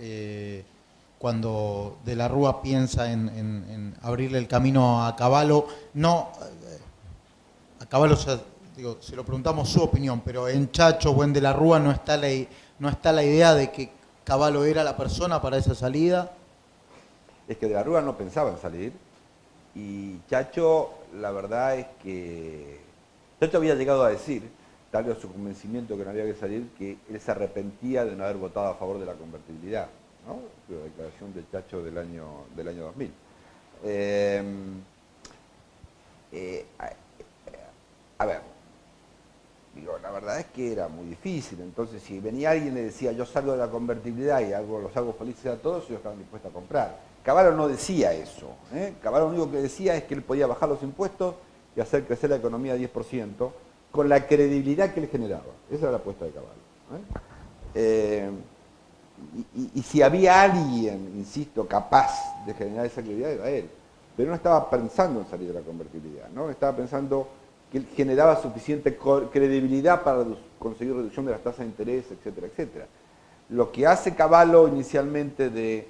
cuando De la Rúa piensa en abrirle el camino a Cavallo, no, a Cavallo ya, digo, se lo preguntamos su opinión, pero en Chacho o en De la Rúa no está la idea de que Cavallo era la persona para esa salida. Es que De la Rúa no pensaba en salir, y Chacho, la verdad es que Chacho había llegado a decir, tal vez su convencimiento que no había que salir, que él se arrepentía de no haber votado a favor de la convertibilidad, ¿no? La declaración del Chacho del año 2000. A ver, digo, la verdad es que era muy difícil. Entonces, si venía alguien y le decía, yo salgo de la convertibilidad y los hago felices a todos, ellos estaban dispuestos a comprar. Cavallo no decía eso, ¿eh? Cavallo lo único que decía es que él podía bajar los impuestos y hacer crecer la economía a 10%, con la credibilidad que él generaba. Esa era la apuesta de Cavallo. Y si había alguien, insisto, capaz de generar esa credibilidad, era él. Pero no estaba pensando en salir de la convertibilidad, ¿no? Estaba pensando que él generaba suficiente credibilidad para conseguir reducción de las tasas de interés, etcétera, etcétera. Lo que hace Cavallo inicialmente de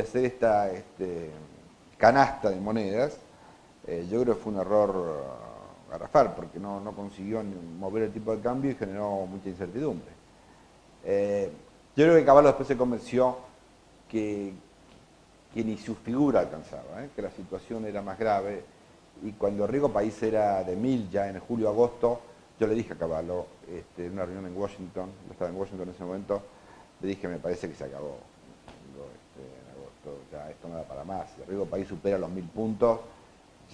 hacer esta canasta de monedas, yo creo que fue un error garrafal, porque no consiguió mover el tipo de cambio y generó mucha incertidumbre. Yo creo que Cavallo después se convenció que ni su figura alcanzaba, que la situación era más grave, y cuando el riesgo país era de 1000 ya en julio-agosto, yo le dije a Cavallo, en una reunión en Washington, yo estaba en Washington en ese momento, le dije, me parece que se acabó. En agosto, ya esto no da para más. Si el riesgo país supera los 1000 puntos,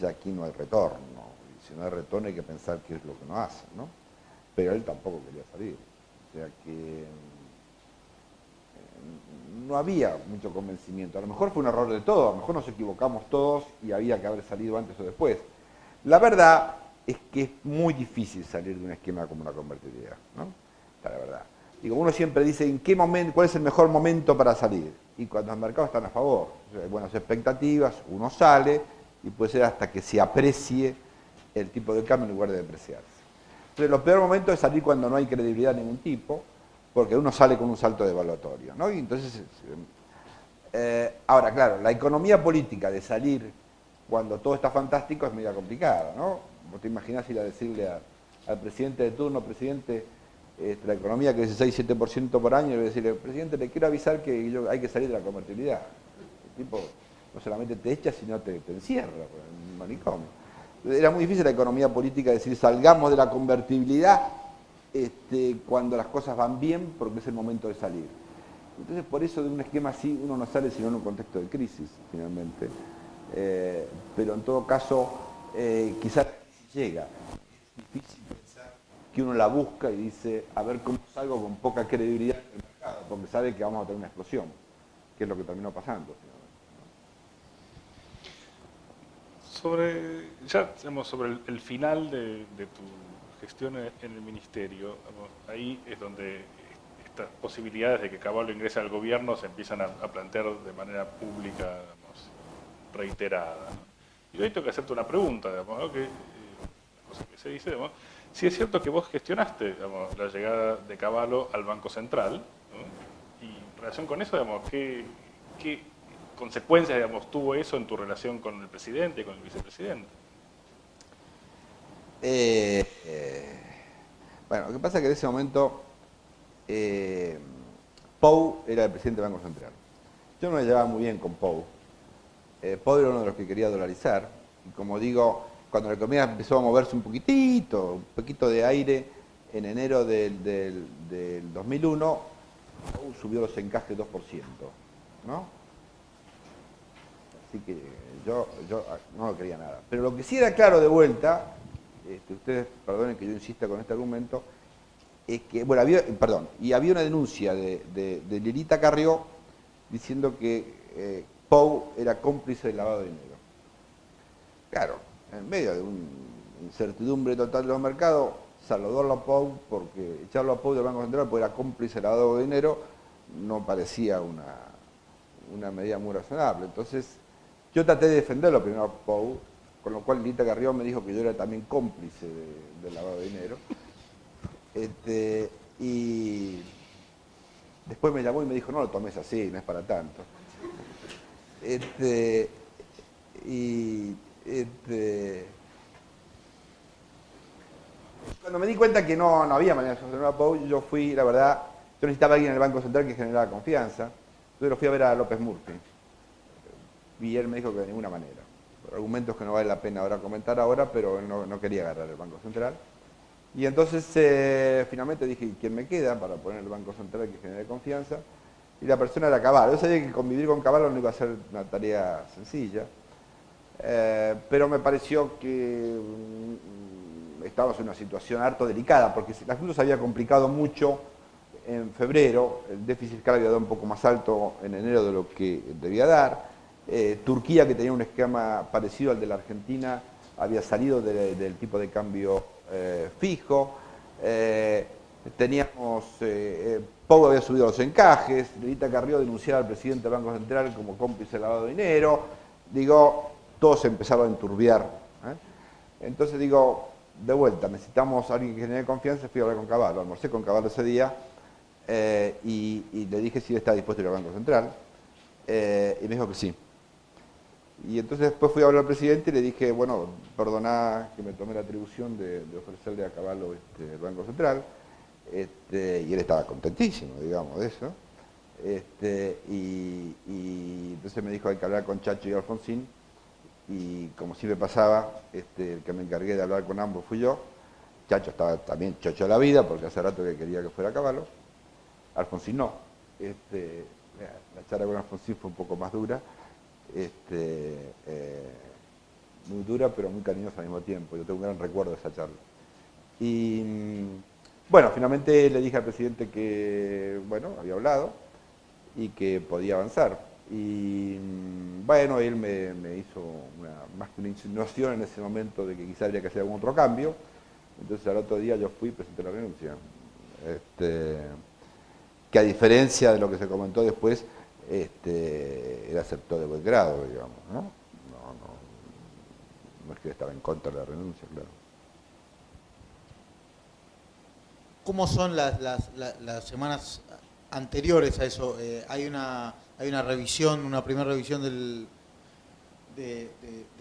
ya aquí no hay retorno. Y si no hay retorno hay que pensar qué es lo que no hace, ¿no? Pero él tampoco quería salir. O sea que no había mucho convencimiento. A lo mejor fue un error de todo, a lo mejor nos equivocamos todos y había que haber salido antes o después. La verdad es que es muy difícil salir de un esquema como una convertibilidad, ¿no? Esta es la verdad. Digo, uno siempre dice, ¿en qué momento, cuál es el mejor momento para salir? Y cuando los mercados están a favor, o sea, hay buenas expectativas, uno sale y puede ser hasta que se aprecie el tipo de cambio en lugar de depreciarse. Entonces, lo peor momento es salir cuando no hay credibilidad de ningún tipo, porque uno sale con un salto devaluatorio, ¿no? Y entonces, ahora, claro, la economía política de salir cuando todo está fantástico es medio complicada, ¿no? Vos te imaginás ir a decirle al presidente de turno, presidente, la economía crece 6-7% por año, y le voy a decirle, presidente, le quiero avisar que hay que salir de la convertibilidad. El tipo no solamente te echa, sino te encierra en un manicomio. Era muy difícil la economía política decir, salgamos de la convertibilidad cuando las cosas van bien, porque es el momento de salir. Entonces, por eso de un esquema así uno no sale sino en un contexto de crisis, finalmente. Pero en todo caso, quizás llega. Es difícil pensar que uno la busca y dice, a ver cómo salgo con poca credibilidad en el mercado, porque sabe que vamos a tener una explosión, que es lo que terminó pasando, finalmente. Sobre el final de tu gestión en el ministerio, ahí es donde estas posibilidades de que Cavallo ingrese al gobierno se empiezan a plantear de manera pública, reiterada, ¿no? Y hoy tengo que hacerte una pregunta, ¿no? Una cosa que se dice, si es cierto que vos gestionaste, la llegada de Cavallo al Banco Central, ¿no? Y en relación con eso, ¿qué consecuencias, tuvo eso en tu relación con el presidente y con el vicepresidente? Bueno, lo que pasa es que en ese momento Pou era el presidente del Banco Central. Yo no me llevaba muy bien con Pou. Pou era uno de los que quería dolarizar, y como digo, cuando la economía empezó a moverse un poquito de aire, en enero del 2001, Pou subió los encajes 2%, ¿no? Así que yo no lo quería nada. Pero lo que sí era claro de vuelta, ustedes perdonen que yo insista con este argumento, es que, bueno, había una denuncia de Lilita Carrió diciendo que Pou era cómplice del lavado de dinero. Claro, en medio de una incertidumbre total de los mercados, saludarlo a Pou, porque echarlo a Pou del Banco Central porque era cómplice del lavado de dinero, no parecía una medida muy razonable. Entonces, yo traté de defenderlo primero a Pou, con lo cual Lita Carrión me dijo que yo era también cómplice del lavado de dinero. Y después me llamó y me dijo, no lo tomes así, no es para tanto. Cuando me di cuenta que no había manera de sostener a Pou, yo fui, la verdad, yo necesitaba a alguien en el Banco Central que generara confianza, entonces lo fui a ver a López Murphy. Y él me dijo que de ninguna manera. Por argumentos que no vale la pena ahora comentar ahora, pero él no quería agarrar el Banco Central. Y entonces finalmente dije, ¿quién me queda para poner el Banco Central que genere confianza? Y la persona era Cavallo. Yo sabía que convivir con Cavallo no iba a ser una tarea sencilla, pero me pareció que estábamos en una situación harto delicada, porque el asunto se había complicado mucho en febrero, el déficit fiscal había dado un poco más alto en enero de lo que debía dar, Turquía, que tenía un esquema parecido al de la Argentina, había salido del tipo de cambio fijo, teníamos, Pou había subido los encajes, Lelita Carrió denunciaba al presidente del Banco Central como cómplice de lavado de dinero, digo, todo se empezaba a enturbiar. Entonces digo, de vuelta, necesitamos a alguien que genere confianza, fui a hablar con Cavallo, almorcé con Cavallo ese día y le dije si él estaba dispuesto a ir al Banco Central y me dijo que sí. Y entonces después fui a hablar al presidente y le dije, bueno, perdoná que me tomé la atribución de ofrecerle a Cavallo el Banco Central, y él estaba contentísimo, digamos, de eso. Y entonces me dijo, hay que hablar con Chacho y Alfonsín, y como siempre pasaba, el que me encargué de hablar con ambos fui yo. Chacho estaba también chocho de la vida, porque hace rato que quería que fuera Cavallo. Alfonsín no. La charla con Alfonsín fue un poco más dura. Muy dura, pero muy cariñosa al mismo tiempo. Yo tengo un gran recuerdo de esa charla. Y bueno, finalmente le dije al presidente que, bueno, había hablado y que podía avanzar. Y bueno, él me hizo más que una insinuación en ese momento de que quizá habría que hacer algún otro cambio. Entonces al otro día yo fui y presenté la renuncia. Que a diferencia de lo que se comentó después, él aceptó de buen grado, digamos, ¿no? No es que estaba en contra de la renuncia, claro. ¿Cómo son las semanas anteriores a eso? Hay una revisión, una primera revisión de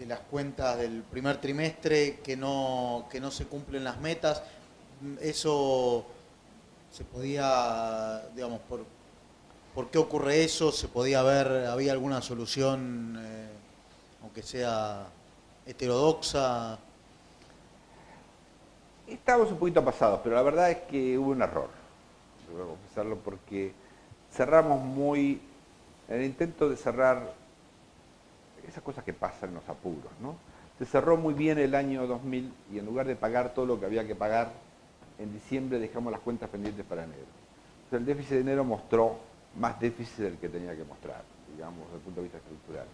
las cuentas del primer trimestre que no se cumplen las metas. Eso se podía, digamos, ¿por qué ocurre eso? ¿Se podía ver, había alguna solución, aunque sea heterodoxa? Estábamos un poquito pasados, pero la verdad es que hubo un error, debo confesarlo, porque cerramos en el intento de cerrar esas cosas que pasan en los apuros, ¿no? Se cerró muy bien el año 2000 y en lugar de pagar todo lo que había que pagar, en diciembre dejamos las cuentas pendientes para enero. Entonces el déficit de enero mostró más déficit del que tenía que mostrar, digamos, desde el punto de vista estructural.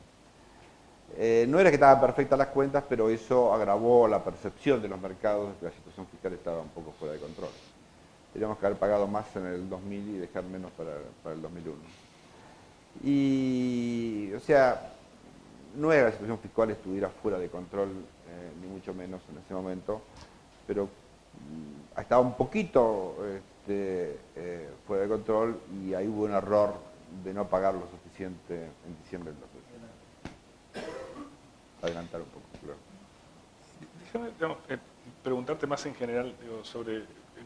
No era que estaban perfectas las cuentas, pero eso agravó la percepción de los mercados de que la situación fiscal estaba un poco fuera de control. Teníamos que haber pagado más en el 2000 y dejar menos para el 2001. Y, o sea, no era que la situación fiscal estuviera fuera de control, ni mucho menos en ese momento, pero estaba un poquito fuera de control y ahí hubo un error de no pagar lo suficiente en diciembre del 2000. Adelantar un poco, claro. Déjame, digamos, preguntarte más en general, digo, sobre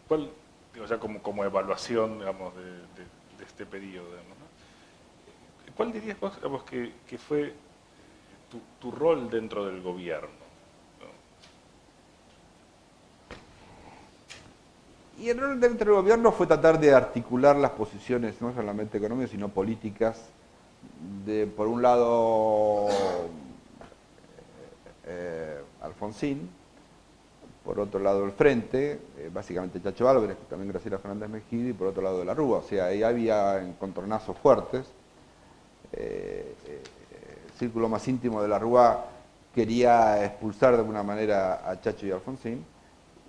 cuál, digo, ya como evaluación, digamos, de este periodo, digamos, ¿no? ¿Cuál dirías vos, digamos, que fue tu rol dentro del gobierno? Y el rol dentro del gobierno fue tratar de articular las posiciones, no solamente económicas, sino políticas, por un lado, Alfonsín, por otro lado el Frente, básicamente Chacho Álvarez, también Graciela Fernández Mejía, y por otro lado de la Rúa. O sea, ahí había encontronazos fuertes. círculo más íntimo de la Rúa quería expulsar de alguna manera a Chacho y a Alfonsín,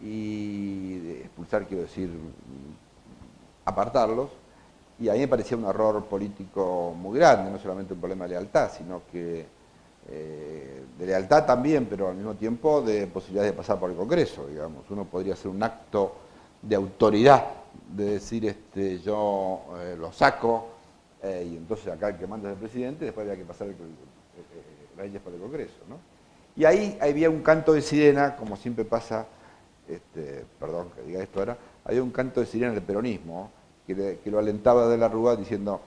y expulsar quiero decir apartarlos, y a mí me parecía un error político muy grande, no solamente un problema de lealtad, sino que de lealtad también, pero al mismo tiempo de posibilidades de pasar por el Congreso, digamos. Uno podría hacer un acto de autoridad, de decir yo lo saco, y entonces acá el que manda es el presidente, después había que pasar las leyes por el Congreso, ¿no? Y ahí había un canto de sirena, como siempre pasa, perdón que diga esto ahora, había un canto de sirena del peronismo, que lo alentaba de la Rúa diciendo,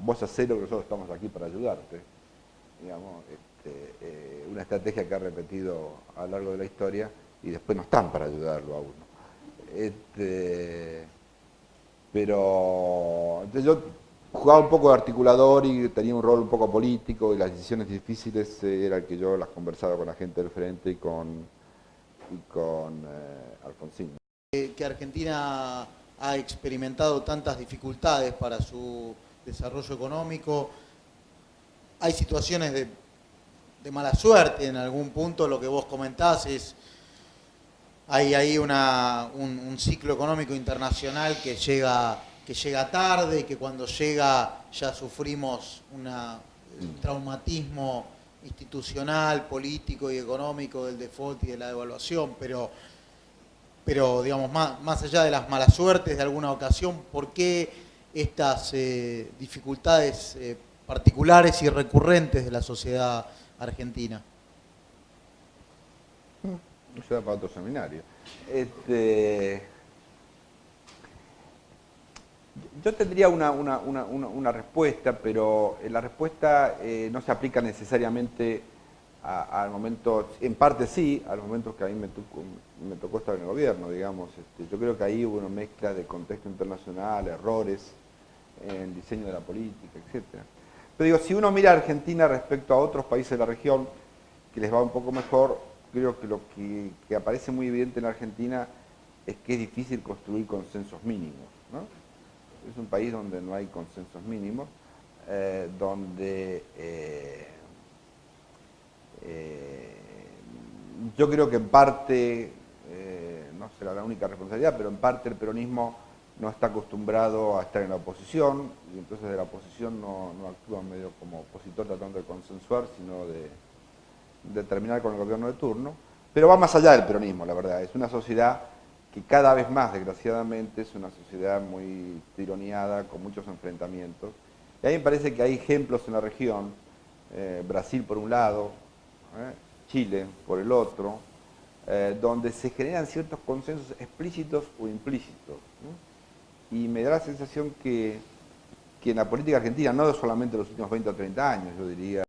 vos hacés lo que nosotros estamos aquí para ayudarte. Digamos, una estrategia que ha repetido a lo largo de la historia y después no están para ayudarlo a uno. Pero entonces yo jugaba un poco de articulador y tenía un rol un poco político, y las decisiones difíciles era el que yo las conversaba con la gente del frente y con Alfonsín. Que Argentina ha experimentado tantas dificultades para su desarrollo económico. Hay situaciones de mala suerte en algún punto, lo que vos comentás hay ahí un ciclo económico internacional que llega tarde, y que cuando llega ya sufrimos un traumatismo institucional, político y económico del default y de la devaluación, pero digamos, más allá de las malas suertes de alguna ocasión, ¿por qué estas dificultades particulares y recurrentes de la sociedad argentina? Eso da para otro seminario. Yo tendría una respuesta, pero la respuesta no se aplica necesariamente al momento, en parte sí, a los momentos que a mí me tocó estar en el gobierno, digamos. Yo creo que ahí hubo una mezcla de contexto internacional, errores en el diseño de la política, etc. Pero digo, si uno mira a Argentina respecto a otros países de la región, que les va un poco mejor, creo que lo que aparece muy evidente en Argentina es que es difícil construir consensos mínimos, ¿no? Es un país donde no hay consensos mínimos, donde yo creo que en parte, no será la única responsabilidad, pero en parte el peronismo no está acostumbrado a estar en la oposición, y entonces de la oposición no actúa medio como opositor tratando de consensuar, sino de terminar con el gobierno de turno. Pero va más allá del peronismo, la verdad. Es una sociedad que cada vez más, desgraciadamente, es una sociedad muy tironeada, con muchos enfrentamientos. Y a mí me parece que hay ejemplos en la región, Brasil por un lado, Chile por el otro, donde se generan ciertos consensos explícitos o implícitos, ¿no? Y me da la sensación que en la política argentina, no solamente en los últimos 20 o 30 años, yo diría